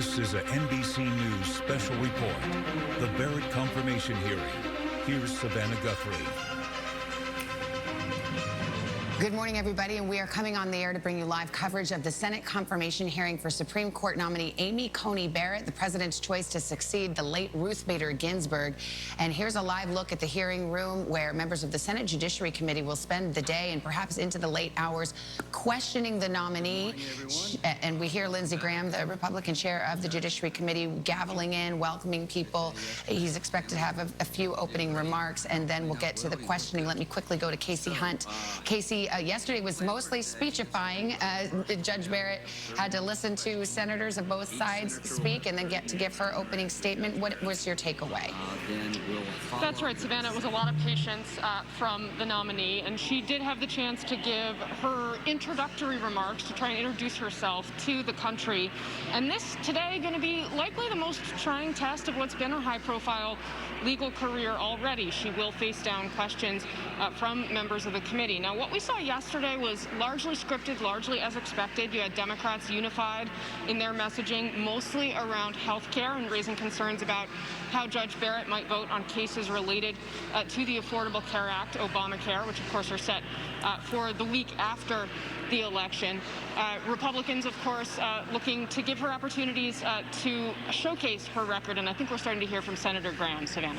This is a NBC News special report. The Barrett confirmation hearing. Here's Savannah Guthrie. Good morning, everybody, and we are coming on the air to bring you live coverage of the Senate confirmation hearing for Supreme Court nominee Amy Coney Barrett, the president's choice to succeed the late Ruth Bader Ginsburg. And here's a live look at the hearing room where members of the Senate Judiciary Committee will spend the day and perhaps into the late hours questioning the nominee. And we hear Lindsey Graham, the Republican chair of the Judiciary Committee, gaveling in, welcoming people. He's expected to have a few opening remarks, and then we'll get to the questioning. Let me quickly go to Casey Hunt. Casey, yesterday was mostly speechifying. Judge Barrett had to listen to senators of both sides speak and then get to give her opening statement. What was your takeaway? That's right, Savannah. It was a lot of patience from the nominee, and she did have the chance to give her introductory remarks to try and introduce herself to the country. And this today going to be likely the most trying test of what's been her high-profile legal career already. She will face down questions from members of the committee. Now, what we saw yesterday was largely scripted, largely as expected. You had Democrats unified in their messaging, mostly around health care and raising concerns about how Judge Barrett might vote on cases related to the Affordable Care Act, Obamacare, which of course are set for the week after the election. Republicans, of course, looking to give her opportunities to showcase her record, and I think we're starting to hear from Senator Graham. Savannah.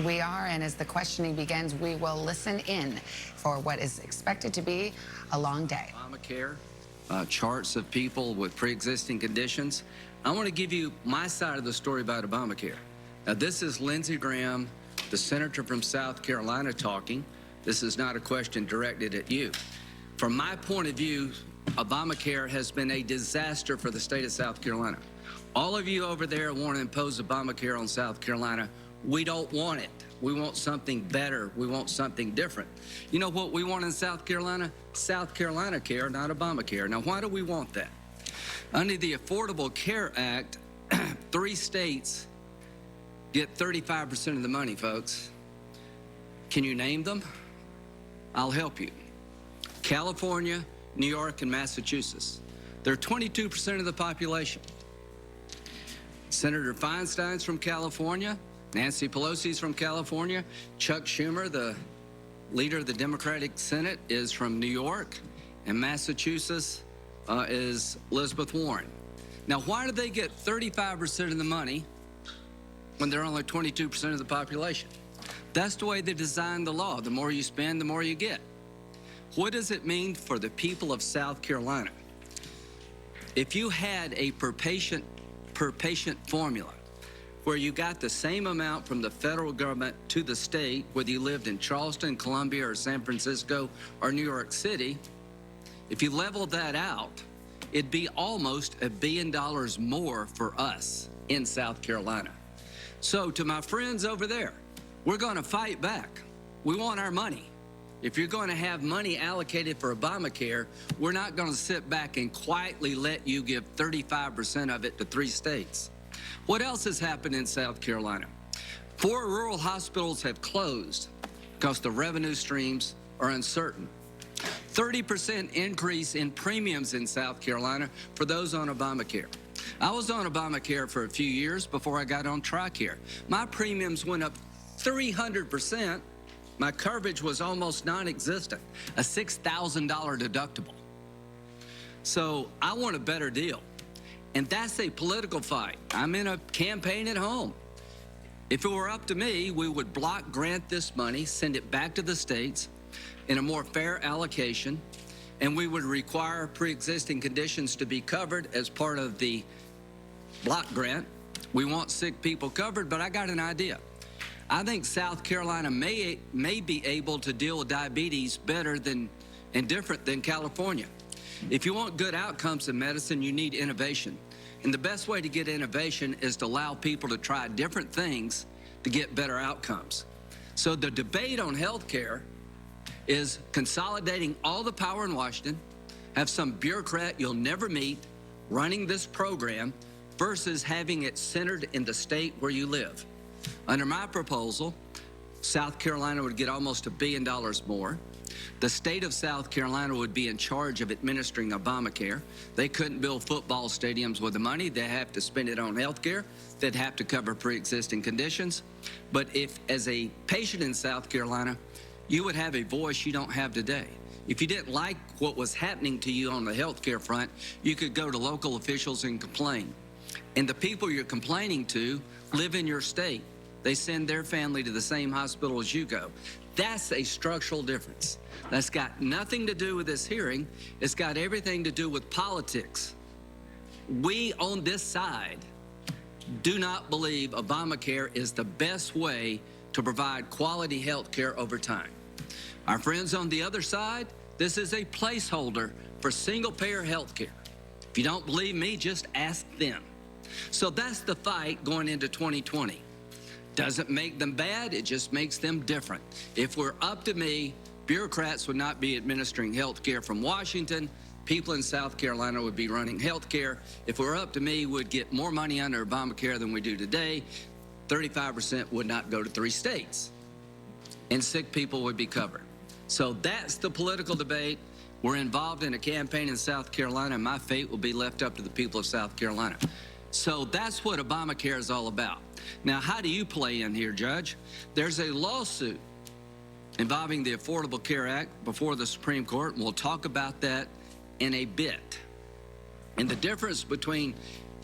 We are, and as the questioning begins, we will listen in for what is expected to be a long day. Obamacare, charts of people with pre-existing conditions. I want to give you my side of the story about Obamacare. Now, this is Lindsey Graham, the senator from South Carolina, talking. This is not a question directed at you. From my point of view, Obamacare has been a disaster for the state of South Carolina. All of you over there want to impose Obamacare on South Carolina. We don't want it. We want something better. We want something different. You know what we want in South Carolina? South Carolina care, not Obamacare. Now, why do we want that? Under the Affordable Care Act, 3 states get 35% of the money, folks. Can you name them? I'll help you. California, New York, and Massachusetts. They're 22% of the population. Senator Feinstein's from California. Nancy Pelosi's from California. Chuck Schumer, the leader of the Democratic Senate, is from New York. And Massachusetts is Elizabeth Warren. Now, why do they get 35% of the money when they're only 22% of the population? That's the way they designed the law. The more you spend, the more you get. What does it mean for the people of South Carolina? If you had a per patient formula where you got the same amount from the federal government to the state, whether you lived in Charleston, Columbia, or San Francisco, or New York City, if you leveled that out, it'd be almost $1 billion more for us in South Carolina. So to my friends over there, we're going to fight back. We want our money. If you're going to have money allocated for Obamacare, we're not going to sit back and quietly let you give 35% of it to 3 states. What else has happened in South Carolina? 4 rural hospitals have closed because the revenue streams are uncertain. 30% increase in premiums in South Carolina for those on Obamacare. I was on Obamacare for a few years before I got on TRICARE. My premiums went up 300%. My coverage was almost non-existent, a $6,000 deductible. So I want a better deal. And that's a political fight. I'm in a campaign at home. If it were up to me, we would block grant this money, send it back to the states in a more fair allocation, and we would require pre-existing conditions to be covered as part of the block grant. We want sick people covered, but I got an idea. I think South Carolina may be able to deal with diabetes better than and different than California. If you want good outcomes in medicine, you need innovation. And the best way to get innovation is to allow people to try different things to get better outcomes. So the debate on health care is consolidating all the power in Washington, have some bureaucrat you'll never meet running this program versus having it centered in the state where you live. Under my proposal, South Carolina would get almost $1 billion more. The state of South Carolina would be in charge of administering Obamacare. They couldn't build football stadiums with the money. They have to spend it on health care. They'd have to cover pre-existing conditions. But if, as a patient in South Carolina, you would have a voice you don't have today. If you didn't like what was happening to you on the health care front, you could go to local officials and complain. And the people you're complaining to live in your state. They send their family to the same hospital as you go. That's a structural difference. That's got nothing to do with this hearing. It's got everything to do with politics. We on this side do not believe Obamacare is the best way to provide quality health care over time. Our friends on the other side, this is a placeholder for single-payer health care. If you don't believe me, just ask them. So that's the fight going into 2020. Doesn't make them bad, it just makes them different. If we're up to me, bureaucrats would not be administering health care from Washington. People in South Carolina would be running health care. If we're up to me, we'd get more money under Obamacare than we do today. 35% would not go to 3 states. And sick people would be covered. So that's the political debate. We're involved in a campaign in South Carolina, and my fate will be left up to the people of South Carolina. So that's what Obamacare is all about. Now, how do you play in here, Judge? There's a lawsuit involving the Affordable Care Act before the Supreme Court, and we'll talk about that in a bit. And the difference between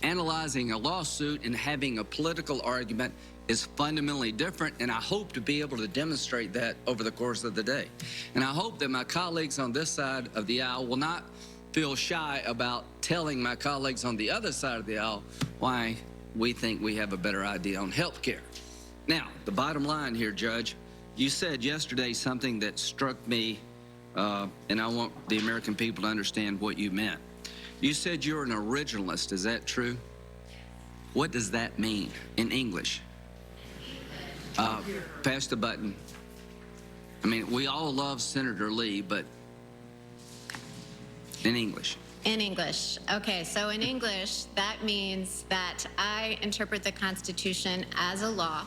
analyzing a lawsuit and having a political argument is fundamentally different, and I hope to be able to demonstrate that over the course of the day. And I hope that my colleagues on this side of the aisle will not feel shy about telling my colleagues on the other side of the aisle why we think we have a better idea on health care. Now, the bottom line here, Judge, you said yesterday something that struck me, and I want the American people to understand what you meant. You said you're an originalist. Is that true? What does that mean in English? Pass the button. I mean, we all love Senator Lee, but in English. In English. Okay, so in English, that means that I interpret the Constitution as a law,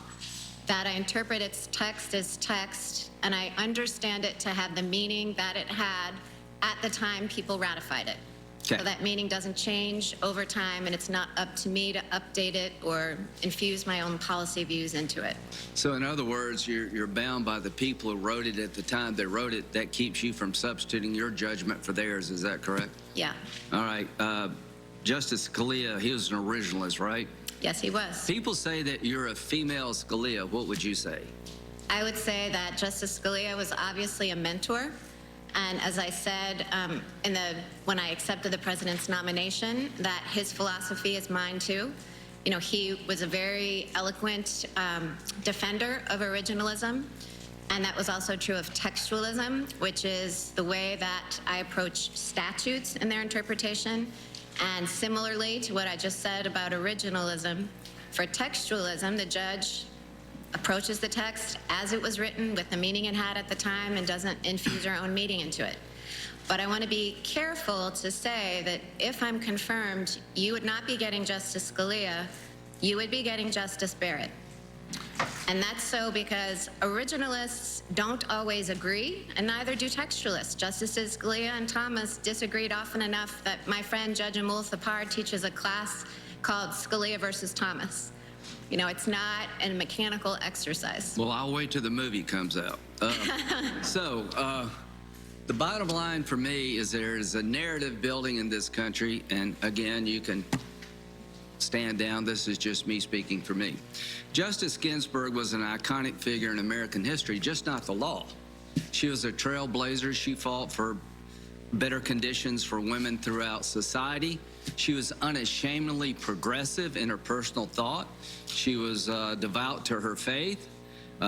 that I interpret its text as text, and I understand it to have the meaning that it had at the time people ratified it. Okay. So that meaning doesn't change over time, and it's not up to me to update it or infuse my own policy views into it. So in other words, you're bound by the people who wrote it at the time they wrote it. That keeps you from substituting your judgment for theirs. Is that correct? Yeah. All right. Justice Scalia, he was an originalist, right? Yes, he was. People say that you're a female Scalia. What would you say? I would say that Justice Scalia was obviously a mentor. And as I said when I accepted the president's nomination, that his philosophy is mine too. You know, he was a very eloquent defender of originalism, and that was also true of textualism, which is the way that I approach statutes and their interpretation. And similarly to what I just said about originalism, for textualism, the judge approaches the text as it was written with the meaning it had at the time and doesn't infuse our own meaning into it. But I want to be careful to say that if I'm confirmed, you would not be getting Justice Scalia, you would be getting Justice Barrett. And that's so because originalists don't always agree, and neither do textualists. Justices Scalia and Thomas disagreed often enough that my friend Judge Amul Thapar teaches a class called Scalia versus Thomas. You know, it's not a mechanical exercise. Well, I'll wait till the movie comes out. The bottom line for me is there is a narrative building in this country, and again, you can stand down. This is just me speaking for me. Justice Ginsburg was an iconic figure in American history, just not the law. She was a trailblazer. She fought for better conditions for women throughout society. She was unashamedly progressive in her personal thought. She was devout to her faith.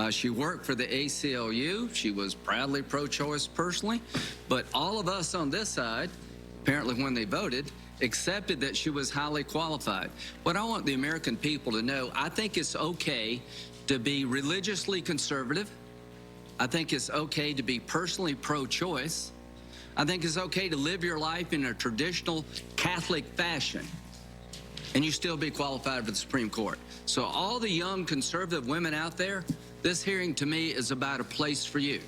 She worked for the ACLU. She was proudly pro-choice personally. But all of us on this side, apparently when they voted, accepted that she was highly qualified. What I want the American people to know, I think it's okay to be religiously conservative. I think it's okay to be personally pro-choice. I think it's okay to live your life in a traditional Catholic fashion, and you still be qualified for the Supreme Court. So all the young conservative women out there This hearing to me is about a place for you.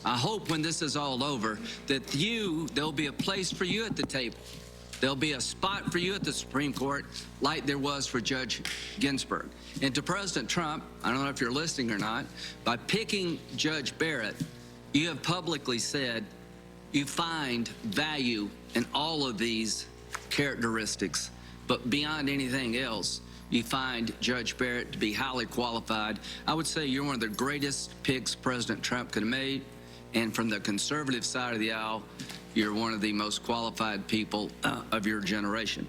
I hope when this is all over that there'll be a place for you at the table. There'll be a spot for you at the Supreme Court like there was for Judge Ginsburg. And to President Trump, I don't know if you're listening or not, by picking Judge Barrett, you have publicly said you find value in all of these characteristics, but beyond anything else, you find Judge Barrett to be highly qualified. I would say you're one of the greatest picks President Trump could have made. And from the conservative side of the aisle, you're one of the most qualified people of your generation.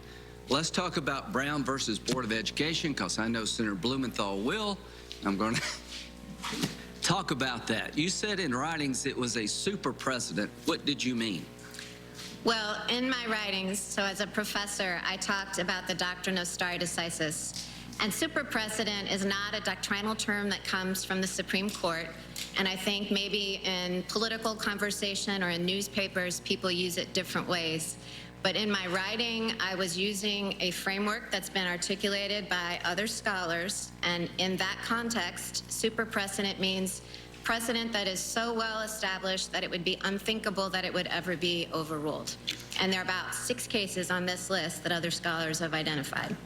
Let's talk about Brown versus Board of Education, because I know Senator Blumenthal will. I'm going to talk about that. You said in writings it was a super precedent. What did you mean? Well, in my writings, so as a professor, I talked about the doctrine of stare decisis. And super precedent is not a doctrinal term that comes from the Supreme Court. And I think maybe in political conversation or in newspapers, people use it different ways. But in my writing, I was using a framework that's been articulated by other scholars. And in that context, super precedent means precedent that is so well established that it would be unthinkable that it would ever be overruled. And there are about 6 cases on this list that other scholars have identified.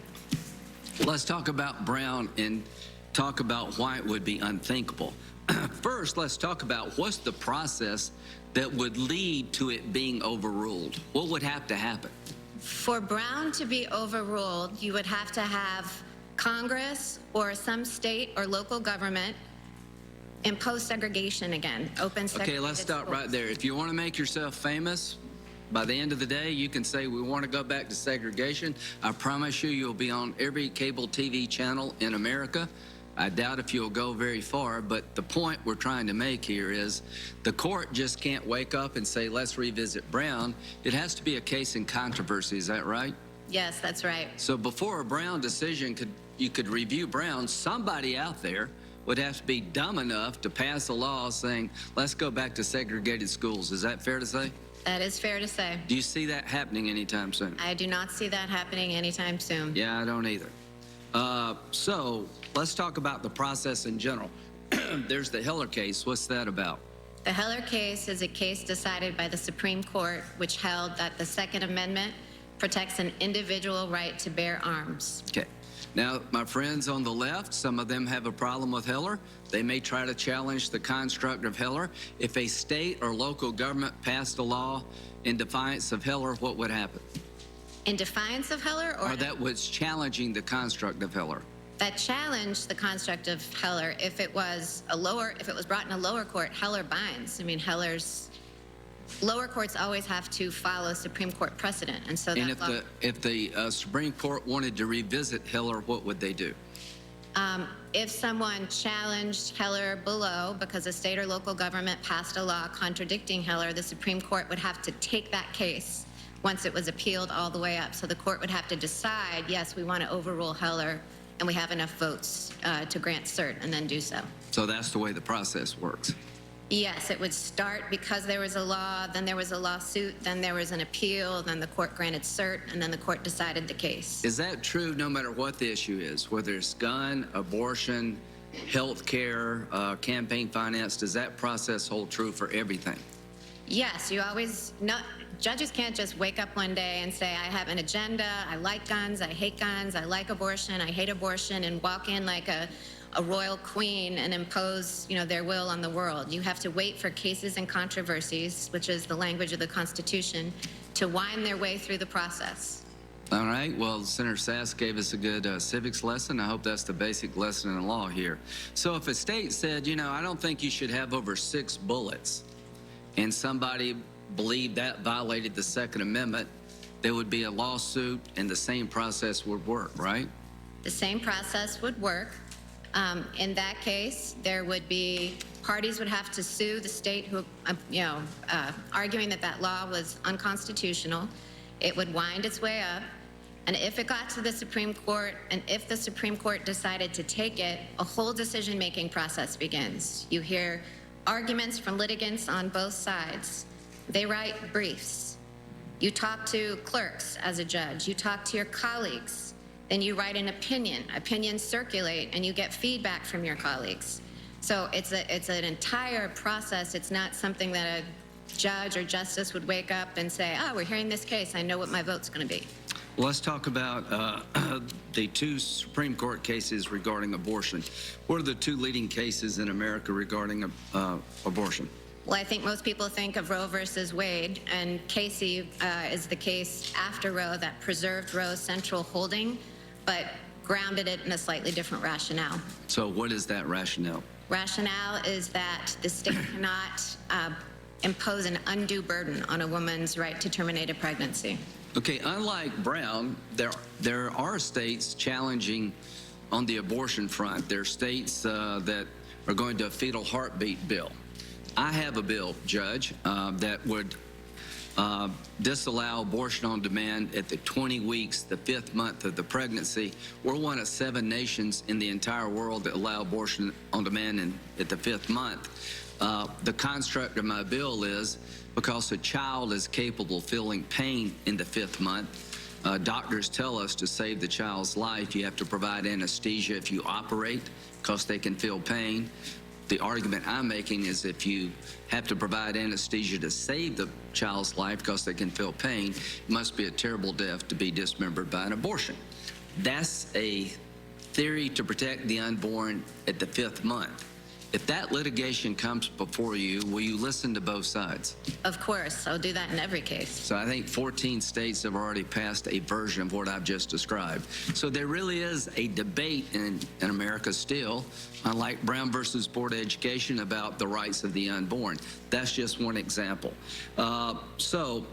Let's talk about Brown and talk about why it would be unthinkable. First, let's talk about what's the process that would lead to it being overruled. What would have to happen? For Brown to be overruled, you would have to have Congress or some state or local government impose segregation again, open segregation. Okay, let's stop right there. If you want to make yourself famous, by the end of the day, you can say we want to go back to segregation. I promise you, you'll be on every cable TV channel in America. I doubt if you'll go very far, but the point we're trying to make here is the court just can't wake up and say, let's revisit Brown. It has to be a case in controversy. Is that right? Yes, that's right. So before a Brown decision you could review Brown, somebody out there would have to be dumb enough to pass a law saying, let's go back to segregated schools. Is that fair to say? That is fair to say. Do you see that happening anytime soon? I do not see that happening anytime soon. Yeah, I don't either. So let's talk about the process in general. There's the Heller case. What's that about? The Heller case is a case decided by the Supreme Court, which held that the Second Amendment protects an individual right to bear arms. Okay. Now, my friends on the left, some of them have a problem with Heller. They may try to challenge the construct of Heller. If a state or local government passed a law in defiance of Heller, what would happen? In defiance of Heller, or that was challenging the construct of Heller? That challenged the construct of Heller. If it was brought in a lower court, Heller binds. I mean, lower courts always have to follow Supreme Court precedent, and so. And if the Supreme Court wanted to revisit Heller, what would they do? If someone challenged Heller below because a state or local government passed a law contradicting Heller, the Supreme Court would have to take that case once it was appealed all the way up. So the court would have to decide, yes, we want to overrule Heller, and we have enough votes to grant cert, and then do so. So that's the way the process works. Yes, it would start because there was a law, then there was a lawsuit, then there was an appeal, then the court granted cert, and then the court decided the case. Is that true no matter what the issue is, whether it's gun, abortion, health care, campaign finance? Does that process hold true for everything? Yes, judges can't just wake up one day and say, I have an agenda, I like guns, I hate guns, I like abortion, I hate abortion, and walk in like a royal queen and impose, their will on the world. You have to wait for cases and controversies, which is the language of the Constitution, to wind their way through the process. All right. Well, Senator Sass gave us a good civics lesson. I hope that's the basic lesson in law here. So if a state said, I don't think you should have over 6 bullets, and somebody believed that violated the Second Amendment, there would be a lawsuit and the same process would work, right? The same process would work. In that case, parties would have to sue the state who, arguing that law was unconstitutional. It would wind its way up. And if it got to the Supreme Court, and if the Supreme Court decided to take it, a whole decision-making process begins. You hear arguments from litigants on both sides. They write briefs. You talk to clerks as a judge. You talk to your colleagues. Then you write an opinion. Opinions circulate, and you get feedback from your colleagues. So it's an entire process. It's not something that a judge or justice would wake up and say, oh, we're hearing this case, I know what my vote's going to be. Well, let's talk about the two Supreme Court cases regarding abortion. What are the two leading cases in America regarding abortion? Well, I think most people think of Roe versus Wade, and Casey is the case after Roe that preserved Roe's central holding, but grounded it in a slightly different rationale. So what is that rationale? Rationale is that the state cannot impose an undue burden on a woman's right to terminate a pregnancy. Okay, unlike Brown, there are states challenging on the abortion front. There are states that are going to a fetal heartbeat bill. I have a bill, Judge, that would disallow abortion on demand at the 20 weeks, the 5th month of the pregnancy. We're one of 7 nations in the entire world that allow abortion on demand at the 5th month. The construct of my bill is because a child is capable of feeling pain in the 5th month, doctors tell us to save the child's life, you have to provide anesthesia if you operate because they can feel pain. The argument I'm making is if you have to provide anesthesia to save the child's life because they can feel pain, it must be a terrible death to be dismembered by an abortion. That's a theory to protect the unborn at the 5th month. If that litigation comes before you, will you listen to both sides? Of course, I'll do that in every case. So I think 14 states have already passed a version of what I've just described. So there really is a debate in America still, unlike Brown versus Board of Education, about the rights of the unborn. That's just one example. So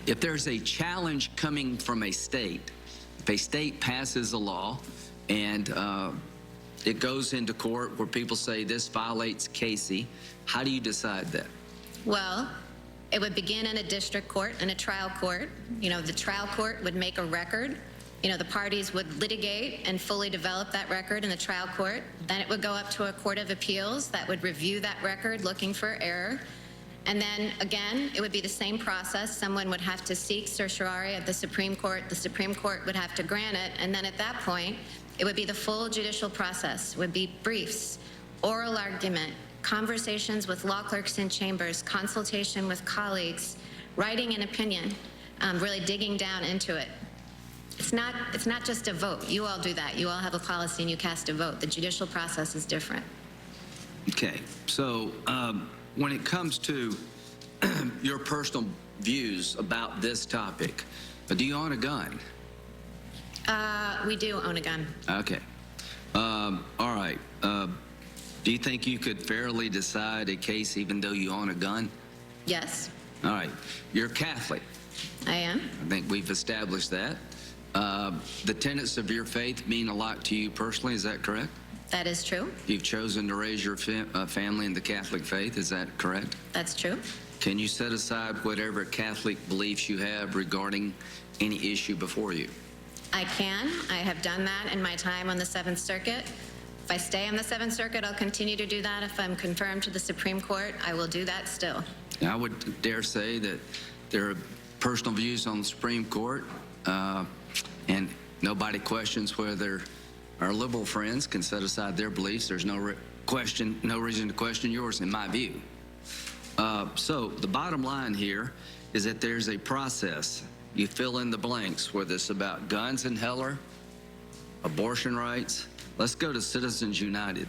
if there's a challenge coming from a state, if a state passes a law and it goes into court where people say this violates Casey, how do you decide that? Well, it would begin in a district court and a trial court. You know, the trial court would make a record. You know, the parties would litigate and fully develop that record in the trial court. Then it would go up to a court of appeals that would review that record looking for error. And then again, it would be the same process. Someone would have to seek certiorari at the Supreme Court. The Supreme Court would have to grant it. And then at that point, it would be the full judicial process. It would be briefs, oral argument, conversations with law clerks in chambers, consultation with colleagues, writing an opinion, really digging down into it. It's not just a vote. You all do that. You all have a policy and you cast a vote. The judicial process is different. Okay, so when it comes to your personal views about this topic, do you own a gun? We do own a gun. Okay. All right. Do you think you could fairly decide a case even though you own a gun? Yes. All right. You're Catholic. I am. I think we've established that. The tenets of your faith mean a lot to you personally, is that correct? That is true. You've chosen to raise your family in the Catholic faith, is that correct? That's true. Can you set aside whatever Catholic beliefs you have regarding any issue before you? I can. I have done that in my time on the 7th Circuit. If I stay on the 7th Circuit, I'll continue to do that. If I'm confirmed to the Supreme Court, I will do that still. I would dare say that there are personal views on the Supreme Court, and nobody questions whether our liberal friends can set aside their beliefs. There's no reason to question yours, in my view. So the bottom line here is that there's a process. You fill in the blanks, whether it's about guns in Heller, abortion rights. Let's go to Citizens United.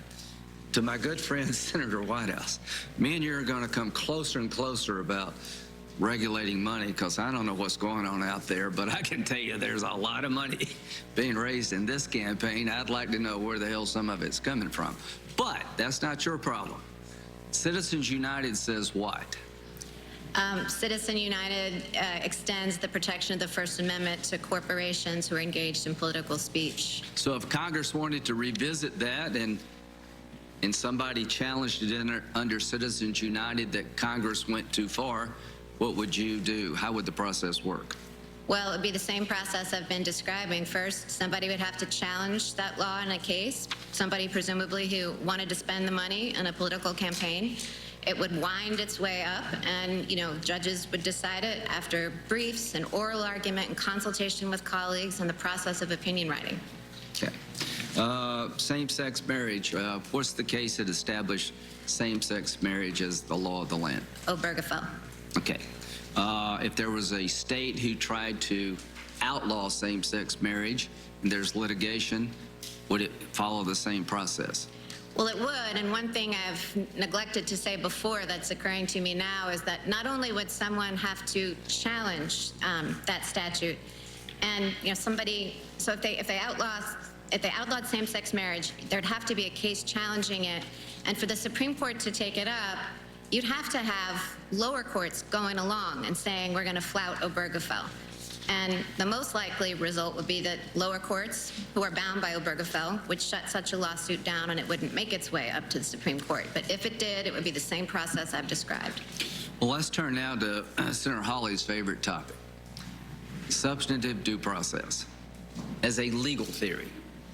To my good friend, Senator Whitehouse, me and you are going to come closer and closer about regulating money, because I don't know what's going on out there, but I can tell you there's a lot of money being raised in this campaign. I'd like to know where the hell some of it's coming from. But that's not your problem. Citizens United says what? Citizen United extends the protection of the First Amendment to corporations who are engaged in political speech. So if Congress wanted to revisit that and somebody challenged it under Citizens United that Congress went too far, what would you do? How would the process work? Well, it would be the same process I've been describing. First, somebody would have to challenge that law in a case, somebody presumably who wanted to spend the money in a political campaign. It would wind its way up, and, you know, judges would decide it after briefs and oral argument and consultation with colleagues and the process of opinion writing. Okay. Same-sex marriage. What's the case that established same-sex marriage as the law of the land? Obergefell. Okay. If there was a state who tried to outlaw same-sex marriage and there's litigation, would it follow the same process? Well, it would, and one thing I've neglected to say before that's occurring to me now is that not only would someone have to challenge that statute, and somebody, so if they outlawed same-sex marriage, there'd have to be a case challenging it, and for the Supreme Court to take it up, you'd have to have lower courts going along and saying we're going to flout Obergefell. And the most likely result would be that lower courts, who are bound by Obergefell, would shut such a lawsuit down and it wouldn't make its way up to the Supreme Court. But if it did, it would be the same process I've described. Well, let's turn now to Senator Hawley's favorite topic, substantive due process. As a legal theory,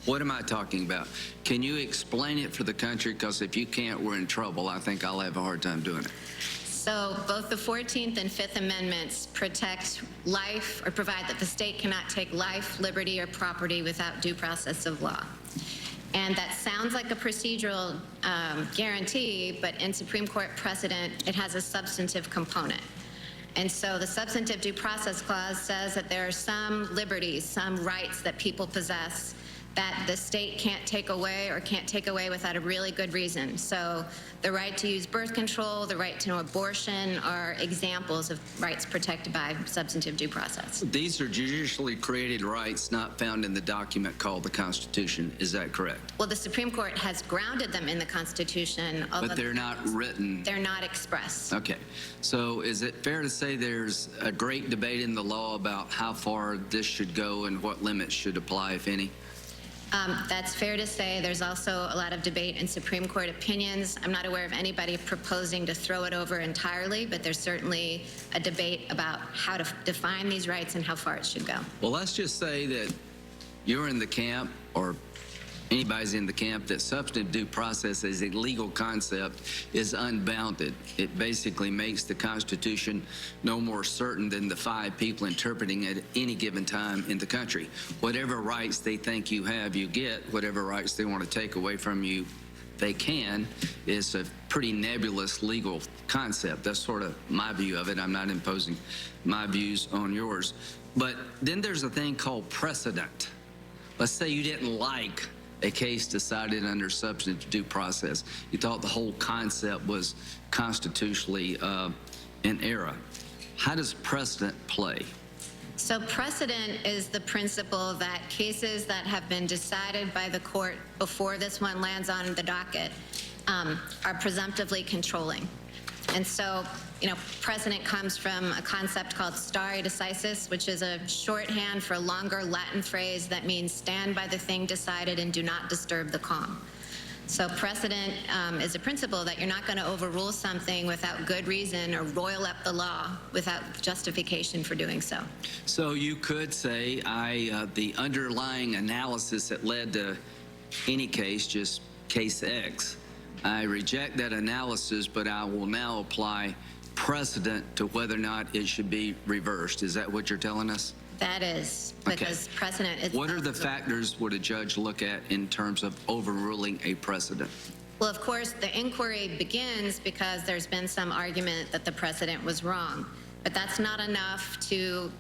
what am I talking about? Can you explain it for the country? Because if you can't, we're in trouble. I think I'll have a hard time doing it. So both the 14th and 5th Amendments protect life or provide that the state cannot take life, liberty, or property without due process of law. And that sounds like a procedural guarantee, but in Supreme Court precedent, it has a substantive component. And so the substantive due process clause says that there are some liberties, some rights that people possess that the state can't take away or can't take away without a really good reason. So the right to use birth control, the right to no abortion are examples of rights protected by substantive due process. These are judicially created rights not found in the document called the Constitution. Is that correct? Well, the Supreme Court has grounded them in the Constitution, although but they're not written. They're not expressed. Okay. So is it fair to say there's a great debate in the law about how far this should go and what limits should apply, if any? That's fair to say. There's also a lot of debate in Supreme Court opinions. I'm not aware of anybody proposing to throw it over entirely, but there's certainly a debate about how to define these rights and how far it should go. Well, let's just say that you're in the camp, or anybody's in the camp, that substantive due process as a legal concept is unbounded. It basically makes the Constitution no more certain than the 5 people interpreting it at any given time in the country. Whatever rights they think you have, you get. Whatever rights they want to take away from you, they can. It's a pretty nebulous legal concept. That's sort of my view of it. I'm not imposing my views on yours. But then there's a thing called precedent. Let's say you didn't like a case decided under substantive due process. You thought the whole concept was constitutionally in error. How does precedent play? So precedent is the principle that cases that have been decided by the court before this one lands on the docket are presumptively controlling. And so, precedent comes from a concept called stare decisis, which is a shorthand for a longer Latin phrase that means stand by the thing decided and do not disturb the calm. So precedent is a principle that you're not going to overrule something without good reason or roil up the law without justification for doing so. So you could say the underlying analysis that led to any case, just case X, I reject that analysis, but I will now apply precedent to whether or not it should be reversed. Is that what you're telling us? That is, because precedent is... What are the factors would a judge look at in terms of overruling a precedent? Well, of course, the inquiry begins because there's been some argument that the precedent was wrong, but that's not enough to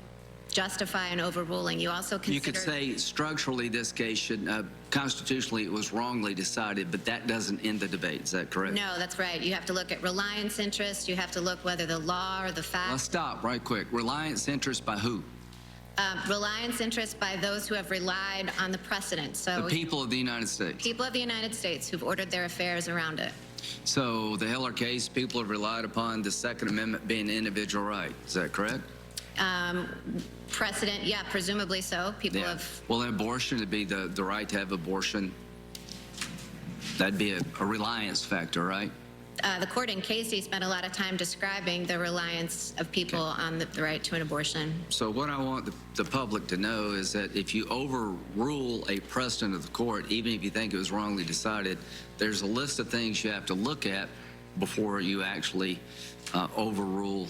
justify an overruling. You also consider... You could say structurally this case should, constitutionally it was wrongly decided, but that doesn't end the debate. Is that correct? No, that's right. You have to look at reliance interest. You have to look whether the law or the facts... Let's stop right quick. Reliance interest by who? Reliance interest by those who have relied on the precedent. So the people of the United States. People of the United States who've ordered their affairs around it. So the Heller case, people have relied upon the Second Amendment being an individual right. Is that correct? Precedent, yeah, presumably so. People have... Well, abortion would be the right to have abortion. That'd be a reliance factor, right? The court in Casey spent a lot of time describing the reliance of people on the right to an abortion. So what I want the public to know is that if you overrule a precedent of the court, even if you think it was wrongly decided, there's a list of things you have to look at before you actually overrule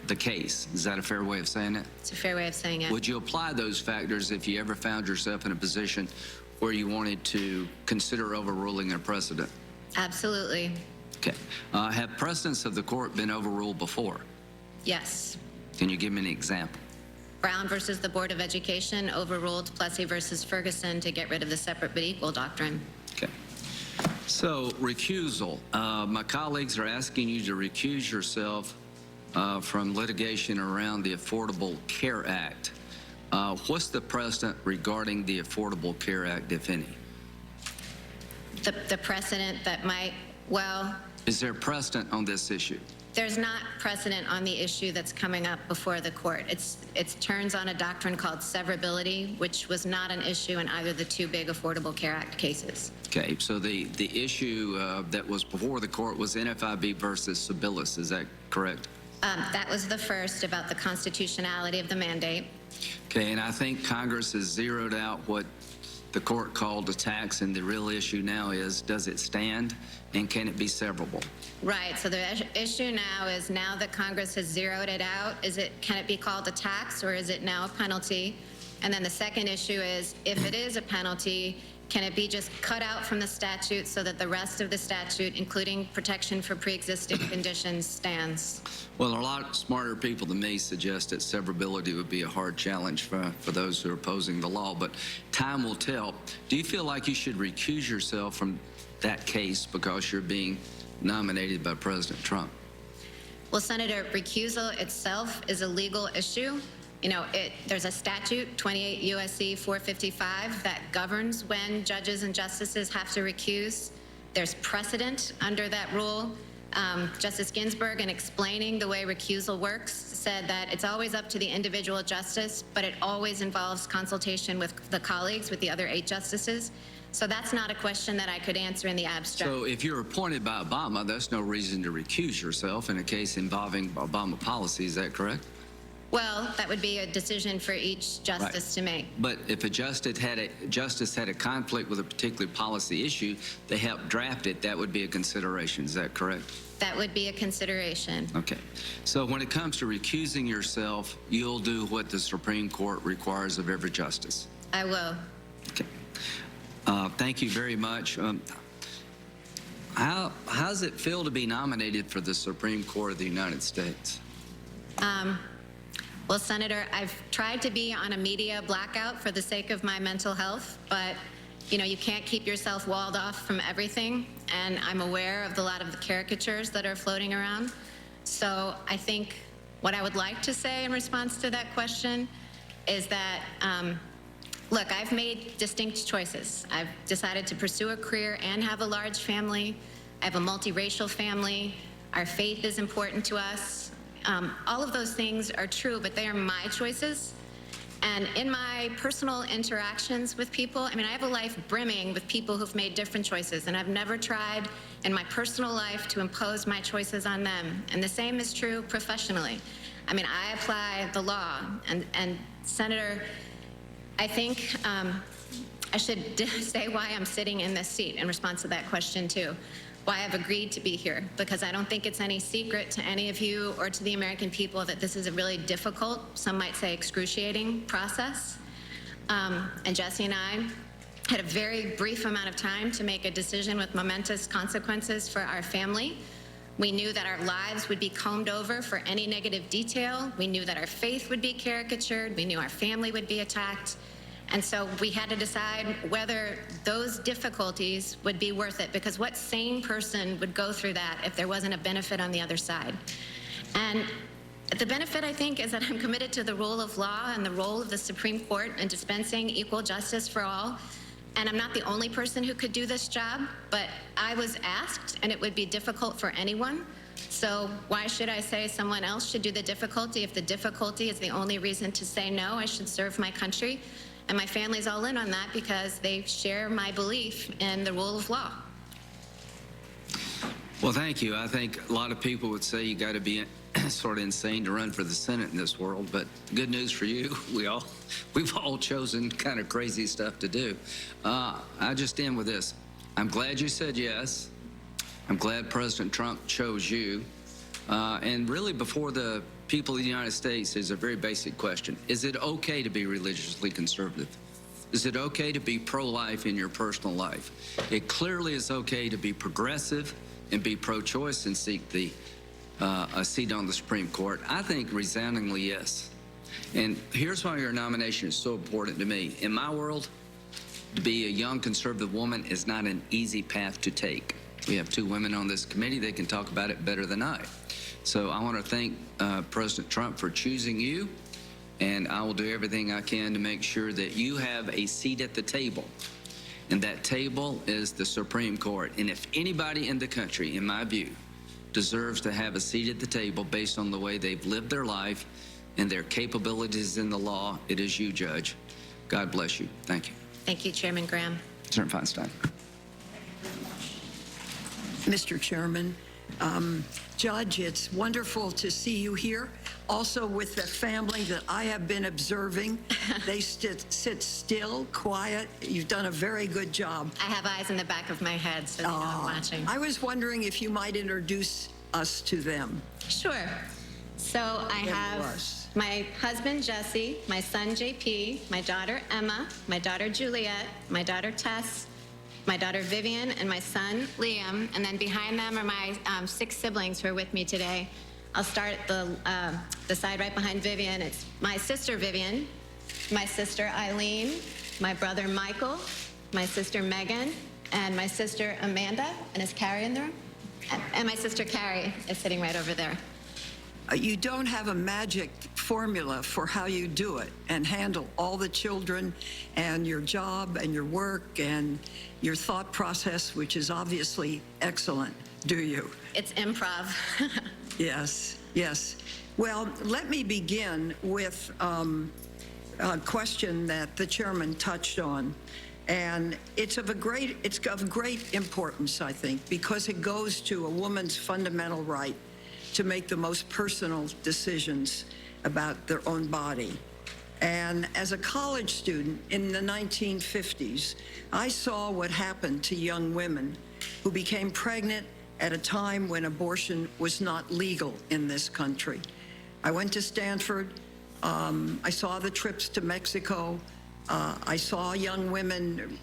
the case. Is that a fair way of saying it? It's a fair way of saying it. Would you apply those factors if you ever found yourself in a position where you wanted to consider overruling a precedent? Absolutely. Okay. Have precedents of the court been overruled before? Yes. Can you give me an example? Brown versus the Board of Education overruled Plessy versus Ferguson to get rid of the separate but equal doctrine. Okay. So, recusal. My colleagues are asking you to recuse yourself from litigation around the Affordable Care Act. What's the precedent regarding the Affordable Care Act, if any? The precedent that might, well, Is there precedent on this issue? there's not precedent on the issue that's coming up before the court. It turns on a doctrine called severability, which was not an issue in either the two big Affordable Care Act cases. Okay, so the issue that was before the court was NFIB versus Sibelius, is that correct? That was the first about the constitutionality of the mandate. Okay, and I think Congress has zeroed out what the court called a tax, and the real issue now is, does it stand and can it be severable? Right, so the issue now is, now that Congress has zeroed it out, can it be called a tax or is it now a penalty? And then the second issue is, if it is a penalty, can it be just cut out from the statute so that the rest of the statute, including protection for pre-existing conditions, stands? Well, a lot smarter people than me suggest that severability would be a hard challenge for those who are opposing the law, but time will tell. Do you feel like you should recuse yourself from that case because you're being nominated by President Trump? Well, Senator, recusal itself is a legal issue. You know, there's a statute, 28 U.S.C. 455, that governs when judges and justices have to recuse. There's precedent under that rule. Justice Ginsburg, in explaining the way recusal works, said that it's always up to the individual justice, but it always involves consultation with the colleagues, with the other 8 justices. So that's not a question that I could answer in the abstract. So if you're appointed by Obama, that's no reason to recuse yourself in a case involving Obama policy, is that correct? Well, that would be a decision for each justice to make. But if a justice had a conflict with a particular policy issue, they helped draft it, that would be a consideration. Is that correct? That would be a consideration. Okay. So when it comes to recusing yourself, you'll do what the Supreme Court requires of every justice. I will. Okay. Thank you very much. How does it feel to be nominated for the Supreme Court of the United States? Well, Senator, I've tried to be on a media blackout for the sake of my mental health, but you know, you can't keep yourself walled off from everything, and I'm aware of a lot of the caricatures that are floating around. So I think what I would like to say in response to that question is that, look, I've made distinct choices. I've decided to pursue a career and have a large family. I have a multiracial family. Our faith is important to us. All of those things are true, but they are my choices. And in my personal interactions with people, I mean, I have a life brimming with people who've made different choices, and I've never tried in my personal life to impose my choices on them. And the same is true professionally. I mean, I apply the law. And Senator, I think I should say why I'm sitting in this seat in response to that question, too. Why I've agreed to be here, because I don't think it's any secret to any of you or to the American people that this is a really difficult, some might say excruciating process. And Jesse and I had a very brief amount of time to make a decision with momentous consequences for our family. We knew that our lives would be combed over for any negative detail. We knew that our faith would be caricatured. We knew our family would be attacked. And so we had to decide whether those difficulties would be worth it, because what sane person would go through that if there wasn't a benefit on the other side? And the benefit, I think, is that I'm committed to the rule of law and the role of the Supreme Court in dispensing equal justice for all. And I'm not the only person who could do this job, but I was asked, and it would be difficult for anyone. So why should I say someone else should do the difficulty if the difficulty is the only reason to say no, I should serve my country? And my family's all in on that because they share my belief in the rule of law. Well, thank you. I think a lot of people would say you got to be sort of insane to run for the Senate in this world, but good news for you, we've all chosen kind of crazy stuff to do. I just end with this. I'm glad you said yes. I'm glad President Trump chose you. And really, before the people of the United States, is a very basic question. Is it okay to be religiously conservative? Is it okay to be pro-life in your personal life? It clearly is okay to be progressive and be pro-choice and seek a seat on the Supreme Court. I think resoundingly yes. And here's why your nomination is so important to me. In my world, to be a young conservative woman is not an easy path to take. We have 2 women on this committee. They can talk about it better than I. So I want to thank President Trump for choosing you, and I will do everything I can to make sure that you have a seat at the table. And that table is the Supreme Court. And if anybody in the country, in my view, deserves to have a seat at the table based on the way they've lived their life and their capabilities in the law, it is you, Judge. God bless you. Thank you. Thank you, Chairman Graham. Senator Feinstein. Mr. Chairman, Judge, it's wonderful to see you here. Also with the family that I have been observing. They sit still, quiet. You've done a very good job. I have eyes in the back of my head, so they know I'm watching. I was wondering if you might introduce us to them. Sure. So I have my husband, Jesse, my son, JP, my daughter, Emma, my daughter, Juliet, my daughter, Tess, my daughter, Vivian, and my son, Liam. And then behind them are my 6 siblings who are with me today. I'll start at the side right behind Vivian. It's my sister, Vivian, my sister, Eileen, my brother, Michael, my sister, Megan, and my sister, Amanda. And is Carrie in the room? And my sister, Carrie, is sitting right over there. You don't have a magic formula for how you do it and handle all the children and your job and your work and your thought process, which is obviously excellent, do you? It's improv. Yes, yes. Well, let me begin with a question that the chairman touched on. And it's of great importance, I think, because it goes to a woman's fundamental right to make the most personal decisions about their own body. And as a college student in the 1950s, I saw what happened to young women who became pregnant at a time when abortion was not legal in this country. I went to Stanford. I saw the trips to Mexico. I saw young women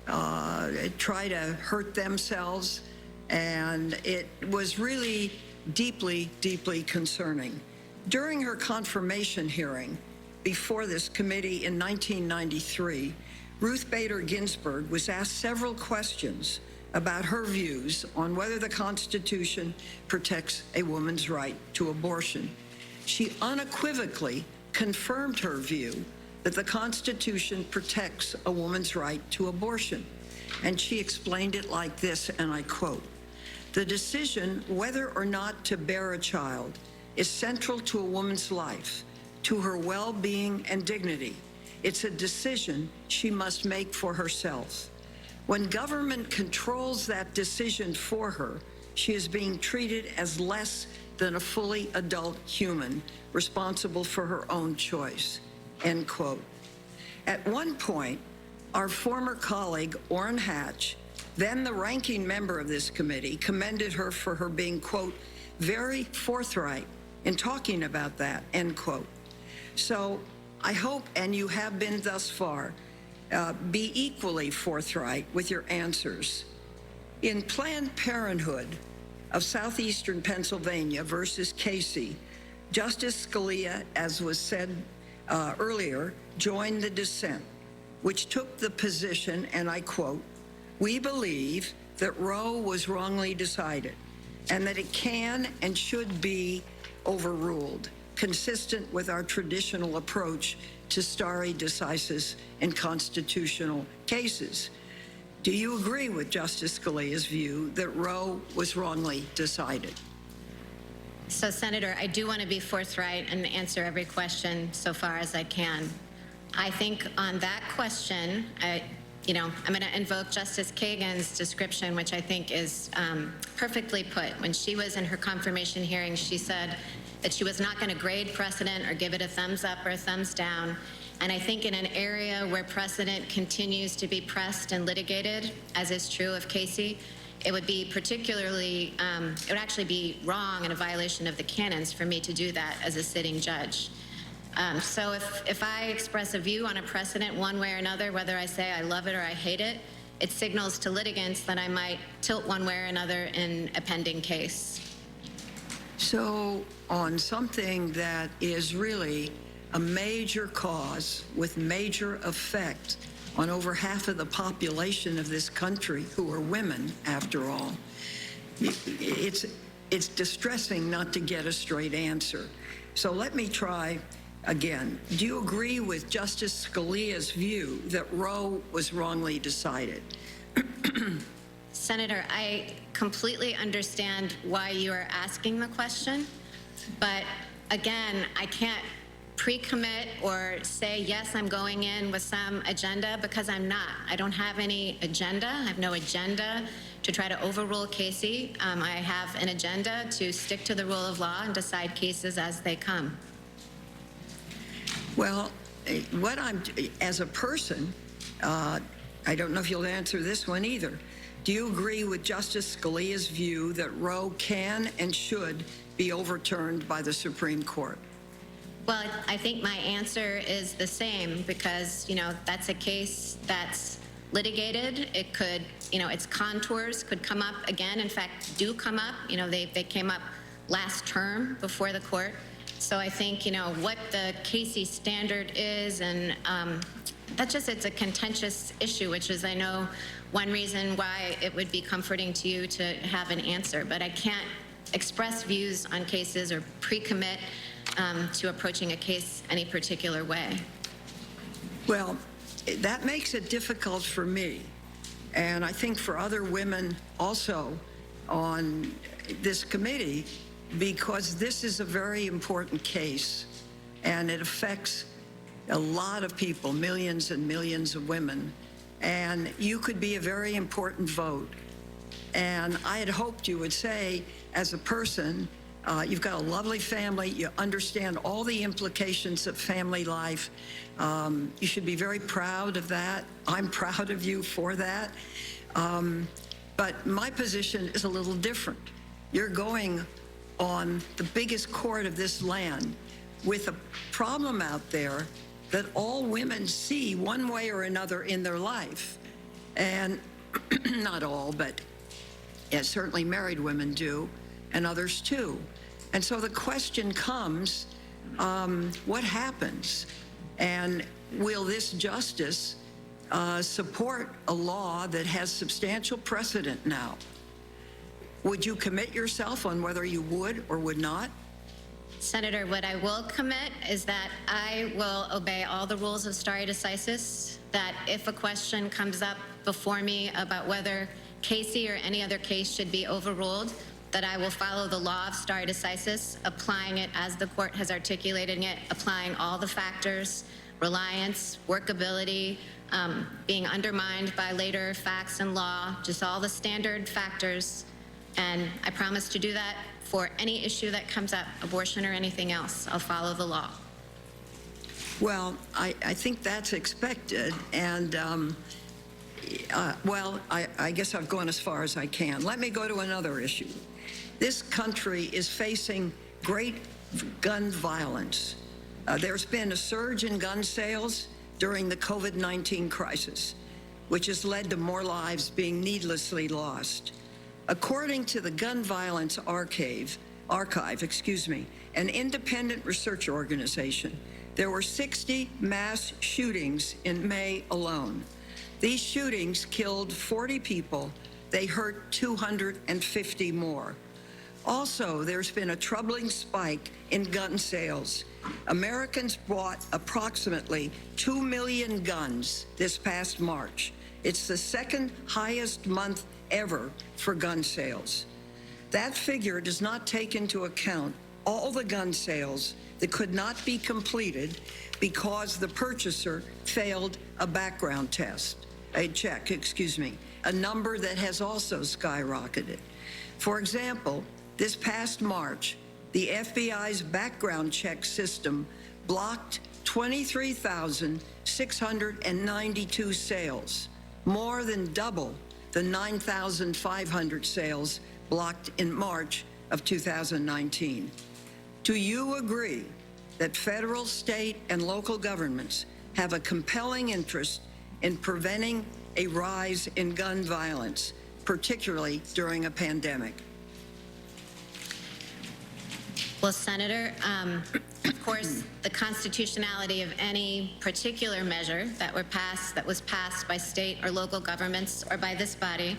try to hurt themselves, and it was really deeply, deeply concerning. During her confirmation hearing before this committee in 1993, Ruth Bader Ginsburg was asked several questions about her views on whether the Constitution protects a woman's right to abortion. She unequivocally confirmed her view that the Constitution protects a woman's right to abortion. And she explained it like this, and I quote, "The decision whether or not to bear a child is central to a woman's life, to her well-being and dignity. It's a decision she must make for herself. When government controls that decision for her, she is being treated as less than a fully adult human, responsible for her own choice," end quote. At one point, our former colleague, Orrin Hatch, then the ranking member of this committee, commended her for her being, quote, "very forthright in talking about that," end quote. So I hope, and you have been thus far, be equally forthright with your answers. In Planned Parenthood of Southeastern Pennsylvania versus Casey, Justice Scalia, as was said earlier, joined the dissent, which took the position, and I quote, "We believe that Roe was wrongly decided and that it can and should be overruled, consistent with our traditional approach to stare decisis in constitutional cases." Do you agree with Justice Scalia's view that Roe was wrongly decided? So, Senator, I do want to be forthright and answer every question so far as I can. I think on that question, I'm going to invoke Justice Kagan's description, which I think is perfectly put. When she was in her confirmation hearing, she said that she was not going to grade precedent or give it a thumbs up or a thumbs down. And I think in an area where precedent continues to be pressed and litigated, as is true of Casey, it would be particularly, it would actually be wrong and a violation of the canons for me to do that as a sitting judge. So if I express a view on a precedent one way or another, whether I say I love it or I hate it, it signals to litigants that I might tilt one way or another in a pending case. So on something that is really a major cause with major effect on over half of the population of this country, who are women, after all, it's distressing not to get a straight answer. So let me try again. Do you agree with Justice Scalia's view that Roe was wrongly decided? Senator, I completely understand why you are asking the question, but again, I can't pre-commit or say, yes, I'm going in with some agenda, because I'm not. I don't have any agenda. I have no agenda to try to overrule Casey. I have an agenda to stick to the rule of law and decide cases as they come. Well, as a person, I don't know if you'll answer this one either. Do you agree with Justice Scalia's view that Roe can and should be overturned by the Supreme Court? Well, I think my answer is the same, because, that's a case that's litigated. It could, its contours could come up again. In fact, do come up. They came up last term before the court. So I think, what the Casey standard is, and it's a contentious issue, which is, I know, one reason why it would be comforting to you to have an answer. But I can't express views on cases or pre-commit to approaching a case any particular way. Well, that makes it difficult for me, and I think for other women also on this committee, because this is a very important case, and it affects a lot of people, millions and millions of women, and you could be a very important vote. And I had hoped you would say, as a person, you've got a lovely family, you understand all the implications of family life. You should be very proud of that. I'm proud of you for that. But my position is a little different. You're going on the biggest court of this land with a problem out there that all women see one way or another in their life. And not all, but certainly married women do, and others too. And so the question comes, what happens? And will this justice support a law that has substantial precedent now? Would you commit yourself on whether you would or would not? Senator, what I will commit is that I will obey all the rules of stare decisis, that if a question comes up before me about whether Casey or any other case should be overruled, that I will follow the law of stare decisis, applying it as the court has articulated it, applying all the factors, reliance, workability, being undermined by later facts and law, just all the standard factors. And I promise to do that for any issue that comes up, abortion or anything else. I'll follow the law. Well, I think that's expected. And, I guess I've gone as far as I can. Let me go to another issue. This country is facing great gun violence. There's been a surge in gun sales during the COVID-19 crisis, which has led to more lives being needlessly lost. According to the Gun Violence Archive, an independent research organization, there were 60 mass shootings in May alone. These shootings killed 40 people. They hurt 250 more. Also, there's been a troubling spike in gun sales. Americans bought approximately 2 million guns this past March. It's the second highest month ever for gun sales. That figure does not take into account all the gun sales that could not be completed because the purchaser failed a background check, a number that has also skyrocketed. For example, this past March, the FBI's background check system blocked 23,692 sales, more than double the 9,500 sales blocked in March of 2019. Do you agree that federal, state, and local governments have a compelling interest in preventing a rise in gun violence, particularly during a pandemic? Well, Senator, of course, the constitutionality of any particular measure that was passed by state or local governments or by this body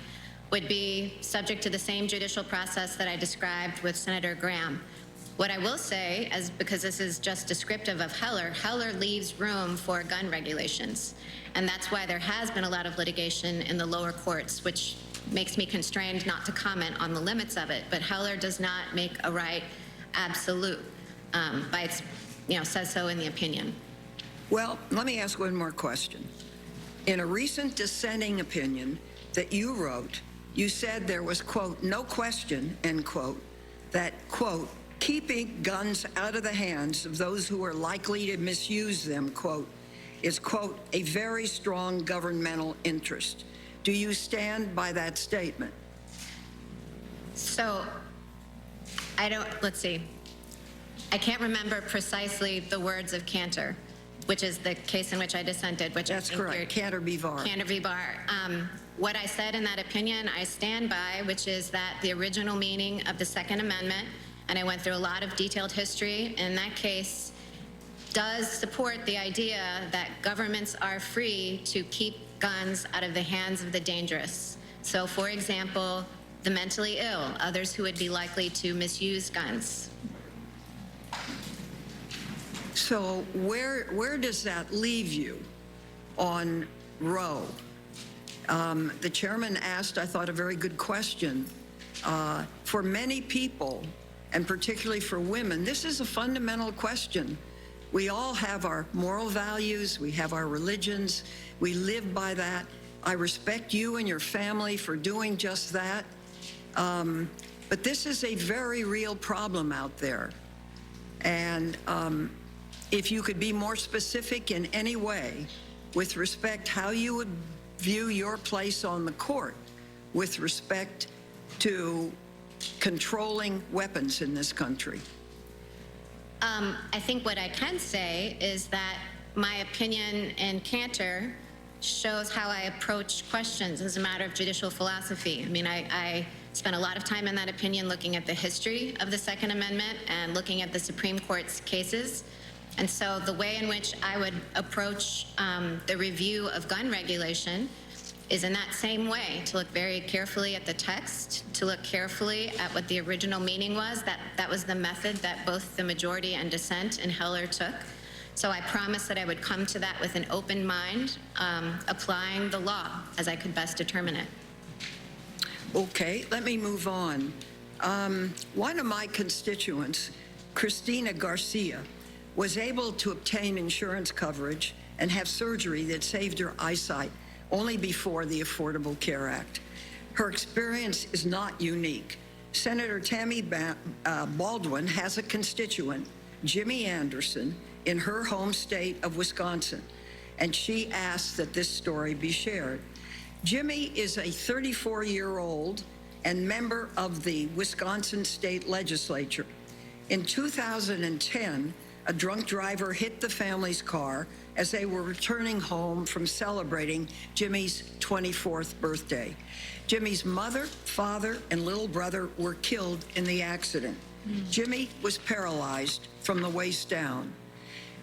would be subject to the same judicial process that I described with Senator Graham. What I will say, because this is just descriptive of Heller leaves room for gun regulations. And that's why there has been a lot of litigation in the lower courts, which makes me constrained not to comment on the limits of it. But Heller does not make a right absolute, says so in the opinion. Well, let me ask one more question. In a recent dissenting opinion that you wrote, you said there was, quote, no question, end quote, that, quote, keeping guns out of the hands of those who are likely to misuse them, quote, is, quote, a very strong governmental interest. Do you stand by that statement? So, let's see. I can't remember precisely the words of Cantor, which is the case in which I dissented, which That's correct, Cantor v. Barr. Cantor v. Barr. What I said in that opinion, I stand by, which is that the original meaning of the Second Amendment, and I went through a lot of detailed history in that case, does support the idea that governments are free to keep guns out of the hands of the dangerous. So, for example, the mentally ill, others who would be likely to misuse guns. So where does that leave you on Roe? The chairman asked, I thought, a very good question. For many people, and particularly for women, this is a fundamental question. We all have our moral values, we have our religions, we live by that. I respect you and your family for doing just that. But this is a very real problem out there. And if you could be more specific in any way with respect how you would view your place on the court with respect to controlling weapons in this country. I think what I can say is that my opinion in Cantor shows how I approach questions as a matter of judicial philosophy. I mean, I spent a lot of time in that opinion looking at the history of the Second Amendment and looking at the Supreme Court's cases. And so the way in which I would approach the review of gun regulation is in that same way, to look very carefully at the text, to look carefully at what the original meaning was. That was the method that both the majority and dissent in Heller took. So I promised that I would come to that with an open mind, applying the law as I could best determine it. Okay, let me move on. One of my constituents, Christina Garcia, was able to obtain insurance coverage and have surgery that saved her eyesight only before the Affordable Care Act. Her experience is not unique. Senator Tammy Baldwin has a constituent, Jimmy Anderson, in her home state of Wisconsin, and she asked that this story be shared. Jimmy is a 34-year-old and member of the Wisconsin State Legislature. In 2010, a drunk driver hit the family's car as they were returning home from celebrating Jimmy's 24th birthday. Jimmy's mother, father, and little brother were killed in the accident. Jimmy was paralyzed from the waist down.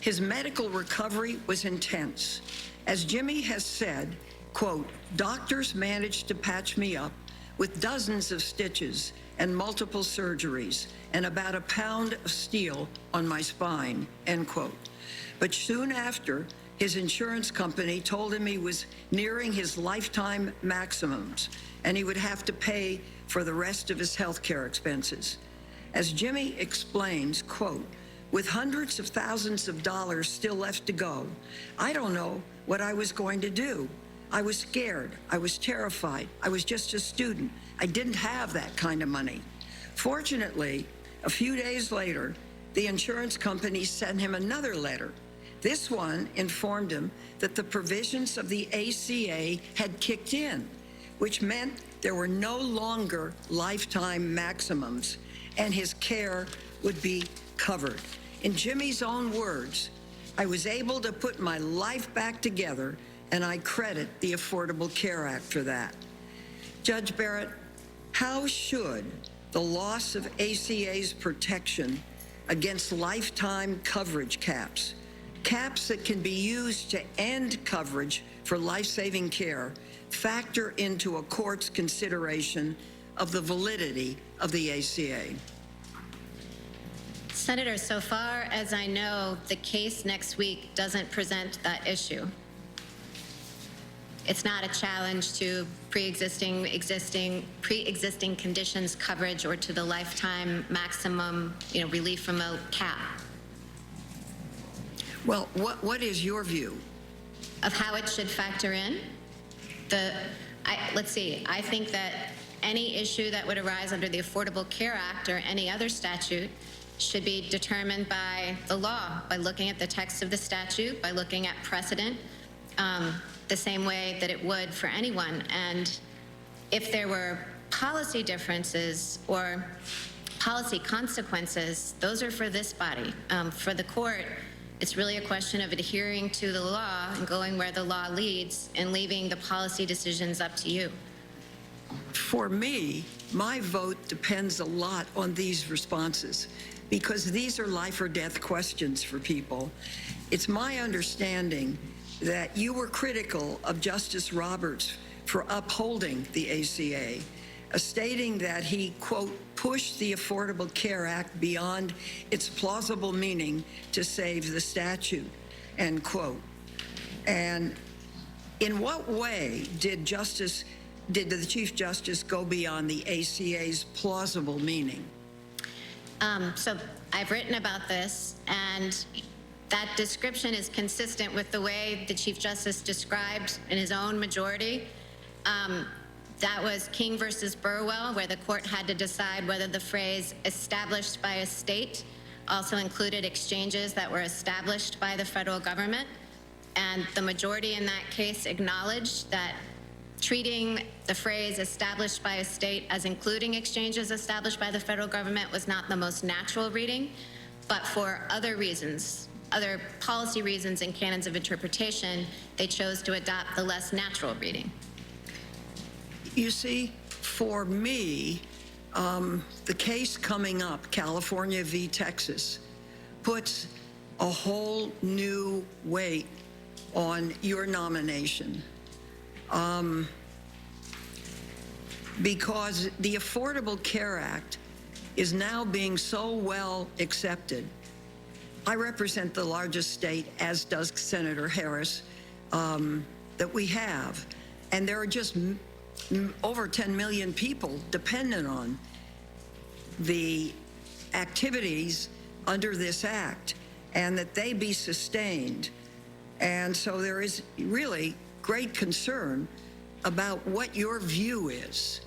His medical recovery was intense. As Jimmy has said, quote, doctors managed to patch me up with dozens of stitches and multiple surgeries and about a pound of steel on my spine, end quote. But soon after, his insurance company told him he was nearing his lifetime maximums and he would have to pay for the rest of his health care expenses. As Jimmy explains, quote, with hundreds of thousands of dollars still left to go, I don't know what I was going to do. I was scared. I was terrified. I was just a student. I didn't have that kind of money. Fortunately, a few days later, the insurance company sent him another letter. This one informed him that the provisions of the ACA had kicked in, which meant there were no longer lifetime maximums and his care would be covered. In Jimmy's own words, I was able to put my life back together, and I credit the Affordable Care Act for that. Judge Barrett, how should the loss of ACA's protection against lifetime coverage caps that can be used to end coverage for life-saving care, factor into a court's consideration of the validity of the ACA? Senator, so far as I know, the case next week doesn't present that issue. It's not a challenge to pre-existing conditions coverage or to the lifetime maximum, relief from a cap. Well, what is your view Of how it should factor in? Let's see. I think that any issue that would arise under the Affordable Care Act or any other statute should be determined by the law, by looking at the text of the statute, by looking at precedent, the same way that it would for anyone. And if there were policy differences or policy consequences, those are for this body. For the court, it's really a question of adhering to the law and going where the law leads and leaving the policy decisions up to you. For me, my vote depends a lot on these responses because these are life or death questions for people. It's my understanding that you were critical of Justice Roberts for upholding the ACA, stating that he, quote, pushed the Affordable Care Act beyond its plausible meaning to save the statute, end quote. And in what way did the Chief Justice go beyond the ACA's plausible meaning? So I've written about this, and that description is consistent with the way the Chief Justice described in his own majority. That was King versus Burwell, where the court had to decide whether the phrase established by a state also included exchanges that were established by the federal government. And the majority in that case acknowledged that treating the phrase established by a state as including exchanges established by the federal government was not the most natural reading, but for other reasons, other policy reasons and canons of interpretation, they chose to adopt the less natural reading. You see, for me, the case coming up, California v. Texas, puts a whole new weight on your nomination. Because the Affordable Care Act is now being so well accepted. I represent the largest state, as does Senator Harris, that we have. And there are just over 10 million people dependent on the activities under this act and that they be sustained. And so there is really great concern about what your view is.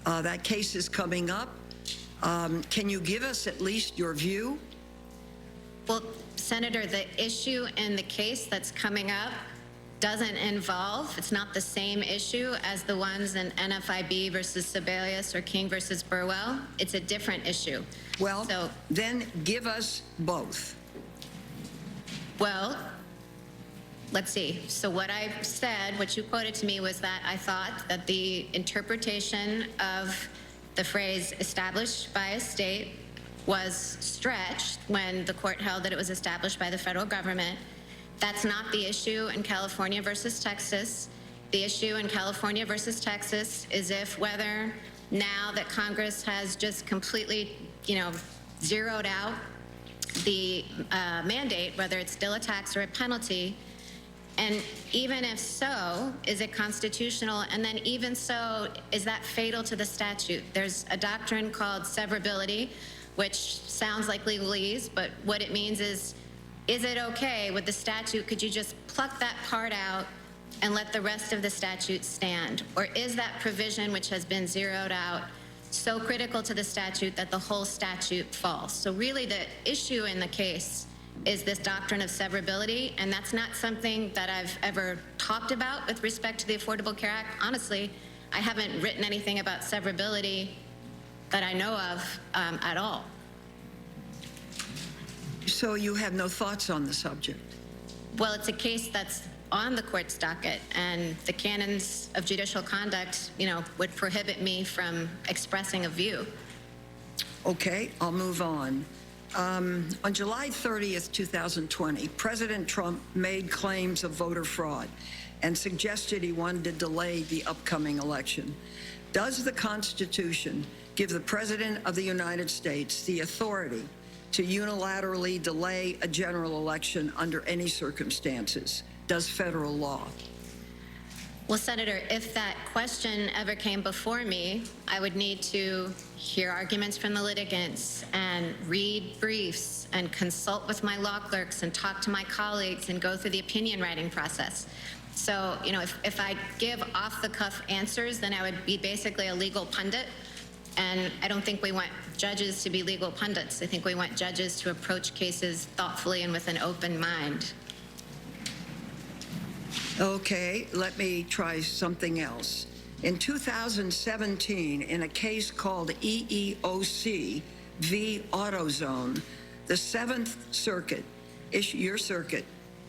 That case is coming up. Can you give us at least your view? Well, Senator, the issue in the case that's coming up doesn't involve, it's not the same issue as the ones in NFIB versus Sebelius or King versus Burwell. It's a different issue. Well, then give us both. Well, let's see. So what I said, what you quoted to me, was that I thought that the interpretation of the phrase established by a state was stretched when the court held that it was established by the federal government. That's not the issue in California versus Texas. The issue in California versus Texas is whether now that Congress has just completely, zeroed out the mandate, whether it's still a tax or a penalty, and even if so, is it constitutional? And then even so, is that fatal to the statute? There's a doctrine called severability, which sounds like legalese, but what it means is it okay with the statute? Could you just pluck that part out and let the rest of the statute stand? Or is that provision, which has been zeroed out, so critical to the statute that the whole statute falls? So really the issue in the case is this doctrine of severability, and that's not something that I've ever talked about with respect to the Affordable Care Act. Honestly, I haven't written anything about severability that I know of at all. So you have no thoughts on the subject? Well, it's a case that's on the court's docket, and the canons of judicial conduct, would prohibit me from expressing a view. Okay, I'll move on. On July 30th, 2020, President Trump made claims of voter fraud and suggested he wanted to delay the upcoming election. Does the Constitution give the President of the United States the authority to unilaterally delay a general election under any circumstances? Does federal law? Well, Senator, if that question ever came before me, I would need to hear arguments from the litigants and read briefs and consult with my law clerks and talk to my colleagues and go through the opinion writing process. So, if I give off-the-cuff answers, then I would be basically a legal pundit. And I don't think we want judges to be legal pundits. I think we want judges to approach cases thoughtfully and with an open mind. Okay, let me try something else. In 2017, in a case called EEOC v. AutoZone, the Seventh Circuit, your circuit,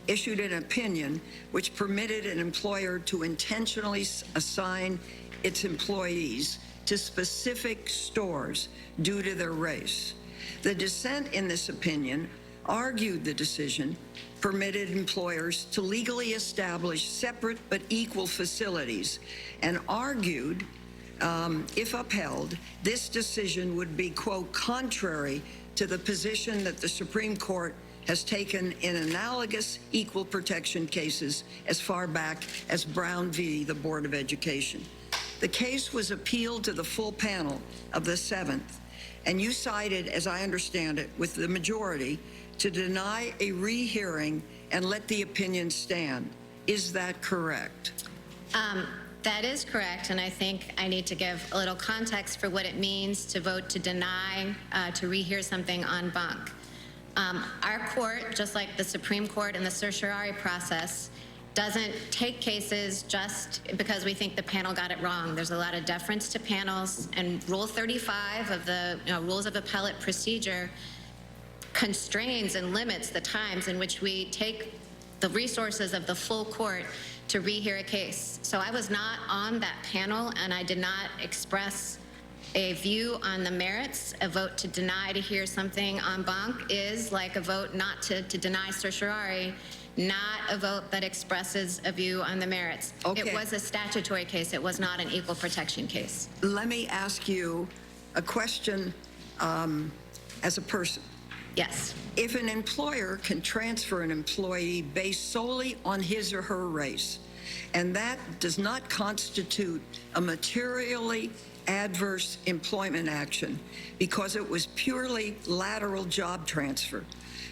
issued an opinion which permitted an employer to intentionally assign its employees to specific stores due to their race. The dissent in this opinion argued the decision permitted employers to legally establish separate but equal facilities, and argued, if upheld, this decision would be, quote, contrary to the position that the Supreme Court has taken in analogous equal protection cases as far back as Brown v. the Board of Education. The case was appealed to the full panel of the Seventh, and you sided, as I understand it, with the majority to deny a rehearing and let the opinion stand. Is that correct? That is correct, and I think I need to give a little context for what it means to vote to deny, to rehear something en banc. Our court, just like the Supreme Court in the certiorari process, doesn't take cases just because we think the panel got it wrong. There's a lot of deference to panels, and Rule 35 of the Rules of Appellate Procedure constrains and limits the times in which we take the resources of the full court to rehear a case. So I was not on that panel, and I did not express a view on the merits. A vote to deny to hear something en banc is like a vote not to deny certiorari, not a vote that expresses a view on the merits. Okay. It was a statutory case. It was not an equal protection case. Let me ask you a question as a person. Yes. If an employer can transfer an employee based solely on his or her race, and that does not constitute a materially adverse employment action because it was purely lateral job transfer,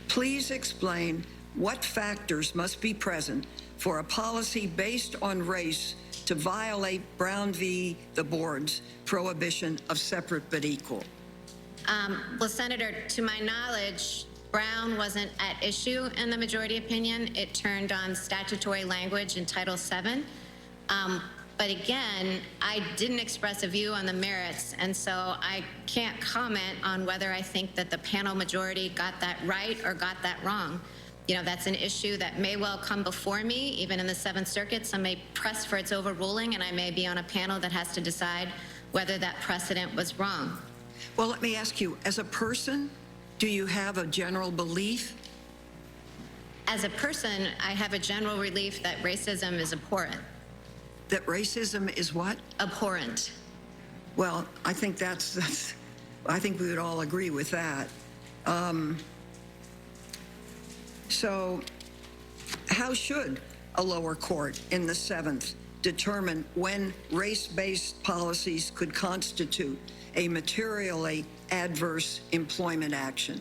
please explain what factors must be present for a policy based on race to violate Brown v. the Board's prohibition of separate but equal. Well, Senator, to my knowledge, Brown wasn't at issue in the majority opinion. It turned on statutory language in Title VII. But again, I didn't express a view on the merits, and so I can't comment on whether I think that the panel majority got that right or got that wrong. That's an issue that may well come before me, even in the Seventh Circuit. Some may press for its overruling, and I may be on a panel that has to decide whether that precedent was wrong. Well, let me ask you, as a person, do you have a general belief? As a person, I have a general belief that racism is abhorrent. That racism is what? Abhorrent. Well, I think I think we would all agree with that. So how should a lower court in the Seventh determine when race-based policies could constitute a materially adverse employment action?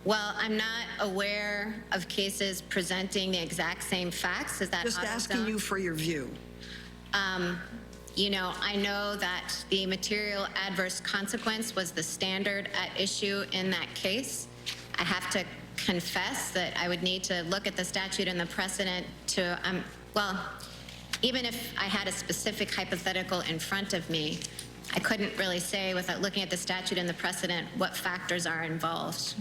Well, I'm not aware of cases presenting the exact same facts as that. Just asking you for your view. I know that the material adverse consequence was the standard at issue in that case. I have to confess that I would need to look at the statute and the precedent to, even if I had a specific hypothetical in front of me, I couldn't really say without looking at the statute and the precedent what factors are involved,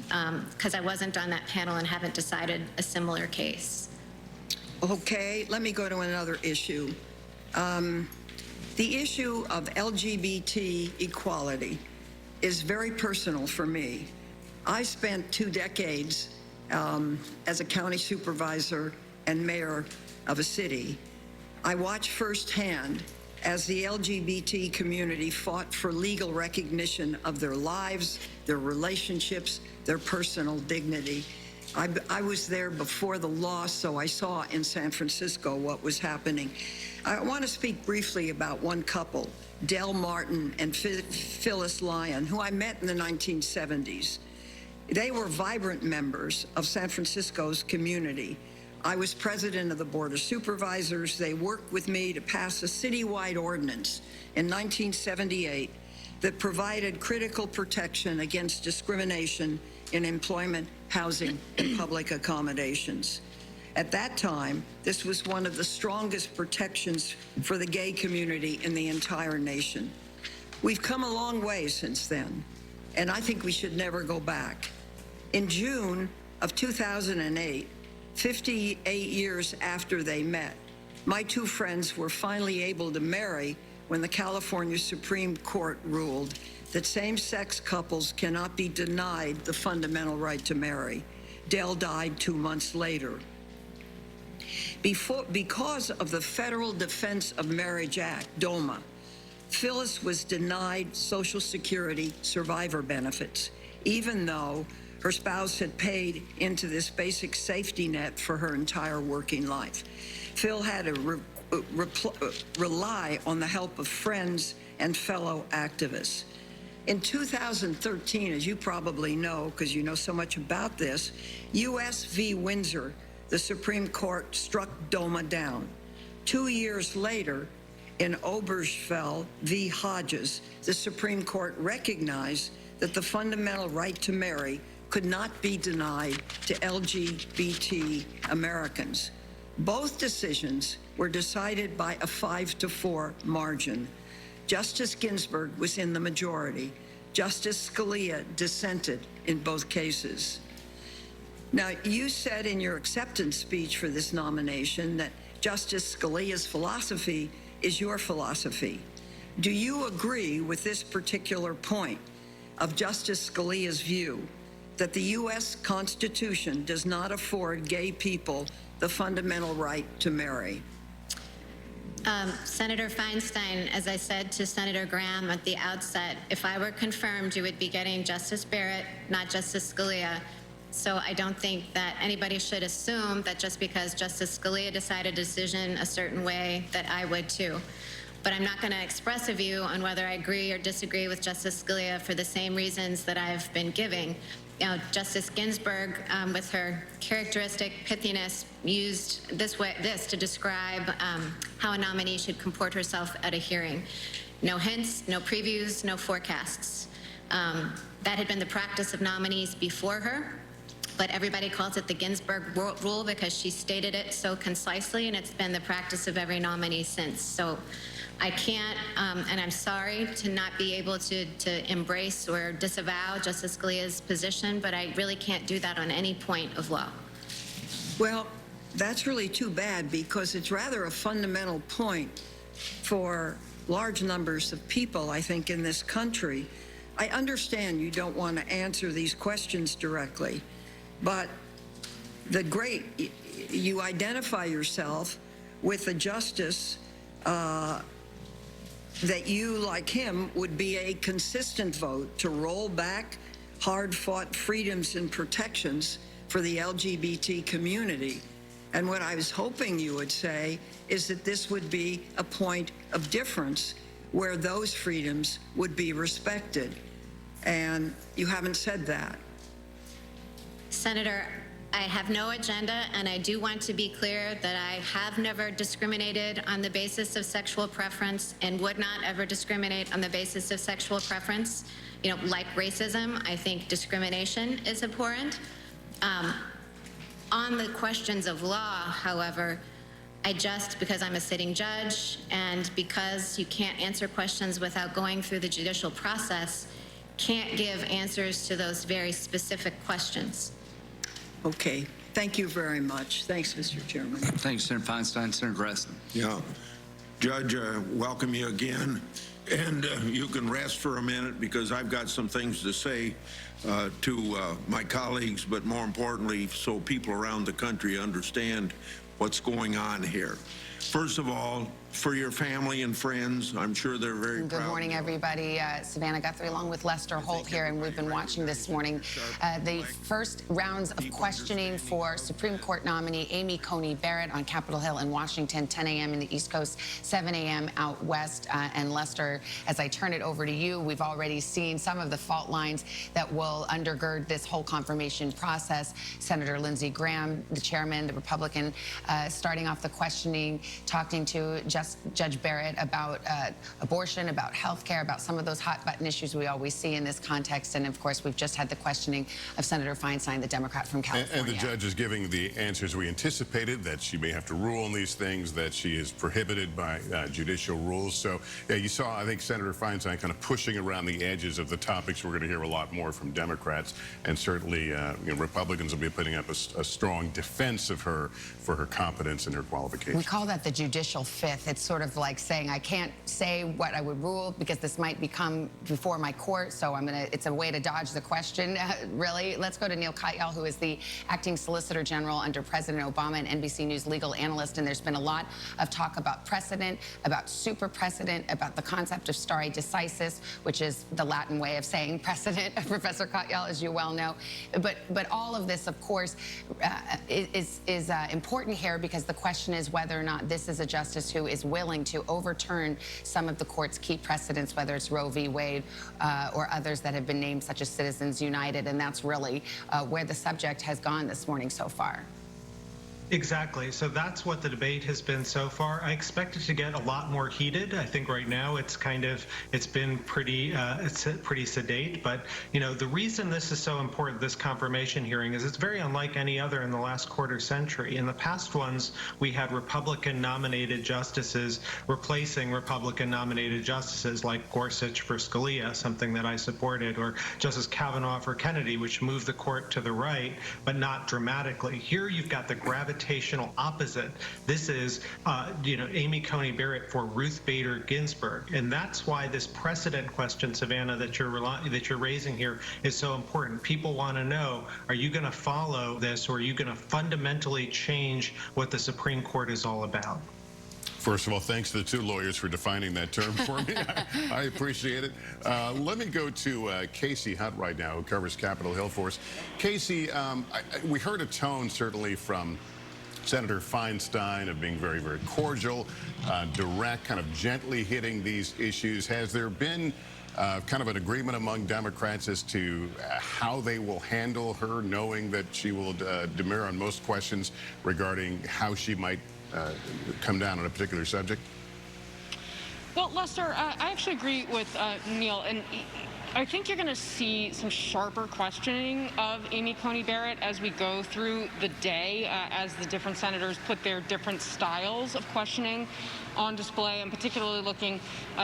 because I wasn't on that panel and haven't decided a similar case. Okay, let me go to another issue. The issue of LGBT equality is very personal for me. I spent 2 decades as a county supervisor and mayor of a city. I watched firsthand as the LGBT community fought for legal recognition of their lives, their relationships, their personal dignity. I was there before the law, so I saw in San Francisco what was happening. I want to speak briefly about one couple, Del Martin and Phyllis Lyon, who I met in the 1970s. They were vibrant members of San Francisco's community. I was president of the Board of Supervisors. They worked with me to pass a citywide ordinance in 1978 that provided critical protection against discrimination in employment, housing, and public accommodations. At that time, this was one of the strongest protections for the gay community in the entire nation. We've come a long way since then, and I think we should never go back. In June of 2008, 58 years after they met, my 2 friends were finally able to marry when the California Supreme Court ruled that same-sex couples cannot be denied the fundamental right to marry. Del died 2 months later. Because of the Federal Defense of Marriage Act, DOMA, Phyllis was denied Social Security survivor benefits, even though her spouse had paid into this basic safety net for her entire working life. Phil had to rely on the help of friends and fellow activists. In 2013, as you probably know, because you know so much about this, U.S. v. Windsor, the Supreme Court struck DOMA down. 2 years later, in Obergefell v. Hodges, the Supreme Court recognized that the fundamental right to marry could not be denied to LGBT Americans. Both decisions were decided by a 5-4 margin. Justice Ginsburg was in the majority. Justice Scalia dissented in both cases. Now, you said in your acceptance speech for this nomination that Justice Scalia's philosophy is your philosophy. Do you agree with this particular point of Justice Scalia's view that the U.S. Constitution does not afford gay people the fundamental right to marry? Senator Feinstein, as I said to Senator Graham at the outset, if I were confirmed, you would be getting Justice Barrett, not Justice Scalia. So I don't think that anybody should assume that just because Justice Scalia decided a decision a certain way, that I would too. But I'm not going to express a view on whether I agree or disagree with Justice Scalia for the same reasons that I've been giving. You know, Justice Ginsburg, with her characteristic pithiness, used this to describe how a nominee should comport herself at a hearing. No hints, no previews, no forecasts. That had been the practice of nominees before her, but everybody calls it the Ginsburg rule because she stated it so concisely, and it's been the practice of every nominee since. So I can't, and I'm sorry to not be able to embrace or disavow Justice Scalia's position, but I really can't do that on any point of law. Well, that's really too bad, because it's rather a fundamental point for large numbers of people, I think, in this country. I understand you don't want to answer these questions directly, but you identify yourself with a justice that you, like him, would be a consistent vote to roll back hard-fought freedoms and protections for the LGBT community. And what I was hoping you would say is that this would be a point of difference where those freedoms would be respected. And you haven't said that. Senator, I have no agenda, and I do want to be clear that I have never discriminated on the basis of sexual preference and would not ever discriminate on the basis of sexual preference. You know, like racism, I think discrimination is abhorrent. On the questions of law, however, because I'm a sitting judge and because you can't answer questions without going through the judicial process, can't give answers to those very specific questions. Okay. Thank you very much. Thanks, Mr. Chairman. Thanks, Senator Feinstein. Senator Grassley. Yeah. Judge, welcome you again. And you can rest for a minute because I've got some things to say to my colleagues, but more importantly, so people around the country understand what's going on here. First of all, for your family and friends, I'm sure they're very proud. Good morning, everybody. Savannah Guthrie along with Lester Holt here, and we've been watching this morning the first rounds of questioning for Supreme Court nominee Amy Coney Barrett on Capitol Hill in Washington, 10 a.m. in the East Coast, 7 a.m. out west. And Lester, as I turn it over to you, we've already seen some of the fault lines that will undergird this whole confirmation process. Senator Lindsey Graham, the chairman, the Republican, starting off the questioning, talking to Judge Barrett about abortion, about health care, about some of those hot-button issues we always see in this context. And, of course, we've just had the questioning of Senator Feinstein, the Democrat from California. And the judge is giving the answers we anticipated, that she may have to rule on these things, that she is prohibited by judicial rules. So, yeah, you saw, I think, Senator Feinstein kind of pushing around the edges of the topics. We're going to hear a lot more from Democrats. And certainly, Republicans will be putting up a strong defense of her for her competence and her qualifications. We call that the judicial fifth. It's sort of like saying, I can't say what I would rule because this might become before my court, so it's a way to dodge the question, really. Let's go to Neil Katyal, who is the acting Solicitor General under President Obama and NBC News legal analyst, and there's been a lot of talk about precedent, about super precedent, about the concept of stare decisis, which is the Latin way of saying precedent, Professor Katyal, as you well know. But all of this, of course, is important here because the question is whether or not this is a justice who is willing to overturn some of the court's key precedents, whether it's Roe v. Wade or others that have been named, such as Citizens United, and that's really where the subject has gone this morning so far. Exactly. So that's what the debate has been so far. I expect it to get a lot more heated. I think right now it's been pretty sedate. But, the reason this is so important, this confirmation hearing, is it's very unlike any other in the last quarter century. In the past ones, we had Republican-nominated justices replacing Republican-nominated justices like Gorsuch for Scalia, something that I supported, or Justice Kavanaugh for Kennedy, which moved the court to the right, but not dramatically. Here you've got the gravitational opposite. This is, Amy Coney Barrett for Ruth Bader Ginsburg, and that's why this precedent question, Savannah, that you're raising here is so important. People want to know: are you going to follow this, or are you going to fundamentally change what the Supreme Court is all about? First of all, thanks to the two lawyers for defining that term for me. I appreciate it. Let me go to Casey Hunt right now, who covers Capitol Hill for us. Casey, we heard a tone certainly from Senator Feinstein of being very, very cordial, direct, kind of gently hitting these issues. Has there been kind of an agreement among Democrats as to how they will handle her, knowing that she will demur on most questions regarding how she might come down on a particular subject? Well, Lester, I actually agree with Neil, and I think you're going to see some sharper questioning of Amy Coney Barrett as we go through the day, as the different senators put their different styles of questioning on display. I'm particularly looking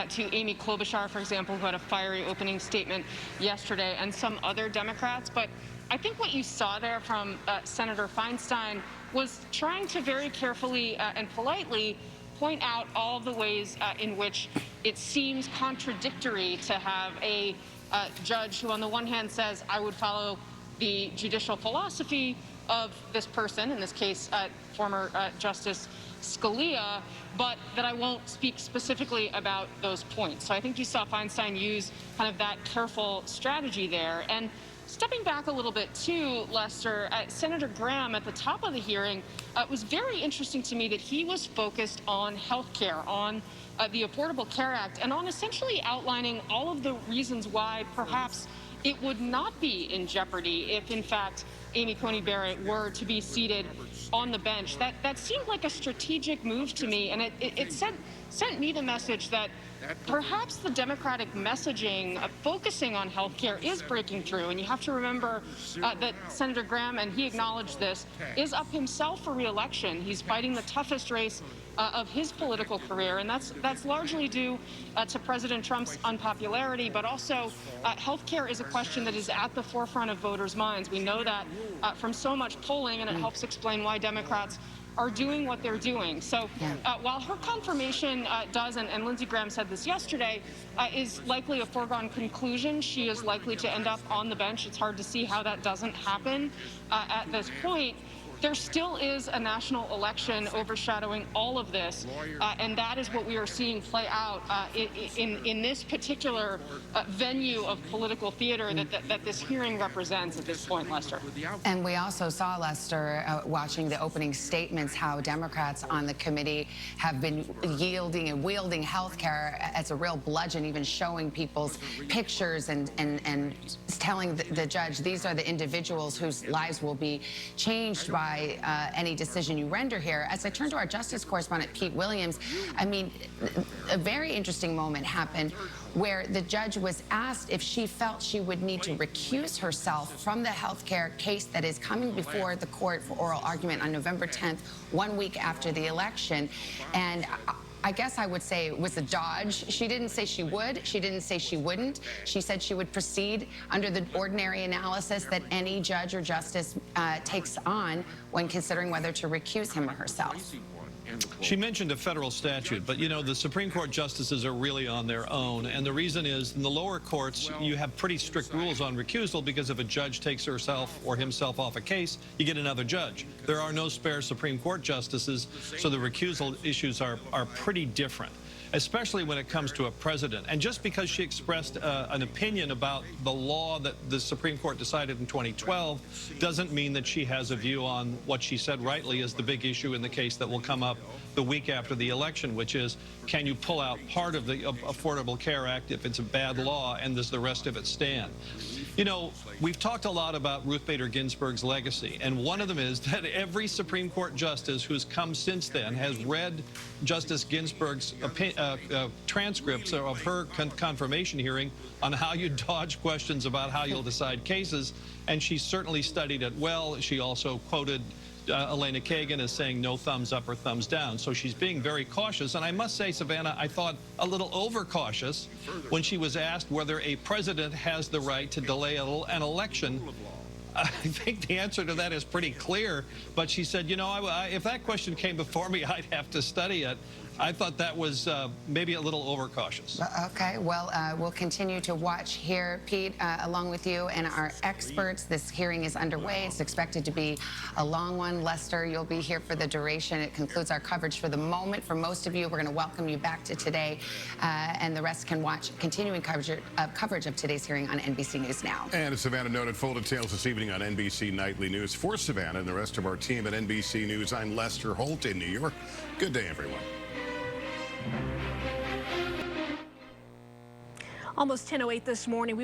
to Amy Klobuchar, for example, who had a fiery opening statement yesterday, and some other Democrats. But I think what you saw there from Senator Feinstein was trying to very carefully and politely point out all of the ways in which it seems contradictory to have a judge who on the one hand says, I would follow the judicial philosophy of this person, in this case, former Justice Scalia, but that I won't speak specifically about those points. So I think you saw Feinstein use kind of that careful strategy there. And stepping back a little bit too, Lester, Senator Graham at the top of the hearing, it was very interesting to me that he was focused on health care, on the Affordable Care Act, and on essentially outlining all of the reasons why perhaps it would not be in jeopardy if, in fact, Amy Coney Barrett were to be seated on the bench. That seemed like a strategic move to me, and it sent me the message that perhaps the Democratic messaging focusing on health care is breaking through. And you have to remember that Senator Graham, and he acknowledged this, is up himself for re-election. He's fighting the toughest race of his political career, and that's largely due to President Trump's unpopularity, but also health care is a question that is at the forefront of voters' minds. We know that from so much polling, and it helps explain why Democrats are doing what they're doing. So while her confirmation does, and Lindsey Graham said this yesterday, is likely a foregone conclusion, she is likely to end up on the bench. It's hard to see how that doesn't happen at this point. There still is a national election overshadowing all of this, and that is what we are seeing play out in this particular venue of political theater that this hearing represents at this point, Lester. And we also saw, Lester, watching the opening statements, how Democrats on the committee have been yielding and wielding health care as a real bludgeon, even showing people's pictures and telling the judge these are the individuals whose lives will be changed by any decision you render here. As I turn to our justice correspondent, Pete Williams, I mean, a very interesting moment happened where the judge was asked if she felt she would need to recuse herself from the healthcare case that is coming before the court for oral argument on November 10th, 1 week after the election. And I guess I would say it was a dodge. She didn't say she would. She didn't say she wouldn't. She said she would proceed under the ordinary analysis that any judge or justice takes on when considering whether to recuse him or herself. She mentioned a federal statute, but you know, the Supreme Court justices are really on their own. And the reason is, in the lower courts, you have pretty strict rules on recusal, because if a judge takes herself or himself off a case, you get another judge. There are no spare Supreme Court justices, so the recusal issues are pretty different, especially when it comes to a president. And just because she expressed an opinion about the law that the Supreme Court decided in 2012 doesn't mean that she has a view on what she said rightly is the big issue in the case that will come up the week after the election, which is, can you pull out part of the Affordable Care Act if it's a bad law, and does the rest of it stand? You know, we've talked a lot about Ruth Bader Ginsburg's legacy, and one of them is that every Supreme Court justice who's come since then has read Justice Ginsburg's transcripts of her confirmation hearing on how you dodge questions about how you'll decide cases, and she certainly studied it well. She also quoted Elena Kagan as saying no thumbs up or thumbs down. So she's being very cautious. And I must say, Savannah, I thought a little overcautious when she was asked whether a president has the right to delay an election. I think the answer to that is pretty clear. But she said, you know, if that question came before me, I'd have to study it. I thought that was maybe a little overcautious. Okay, well, we'll continue to watch here, Pete, along with you and our experts. This hearing is underway. It's expected to be a long one. Lester, you'll be here for the duration. It concludes our coverage for the moment. For most of you, we're going to welcome you back to today, and the rest can watch continuing coverage of today's hearing on NBC News Now. And as Savannah noted, full details this evening on NBC Nightly News. For Savannah and the rest of our team at NBC News, I'm Lester Holt in New York. Good day, everyone. Almost 10:08 this morning.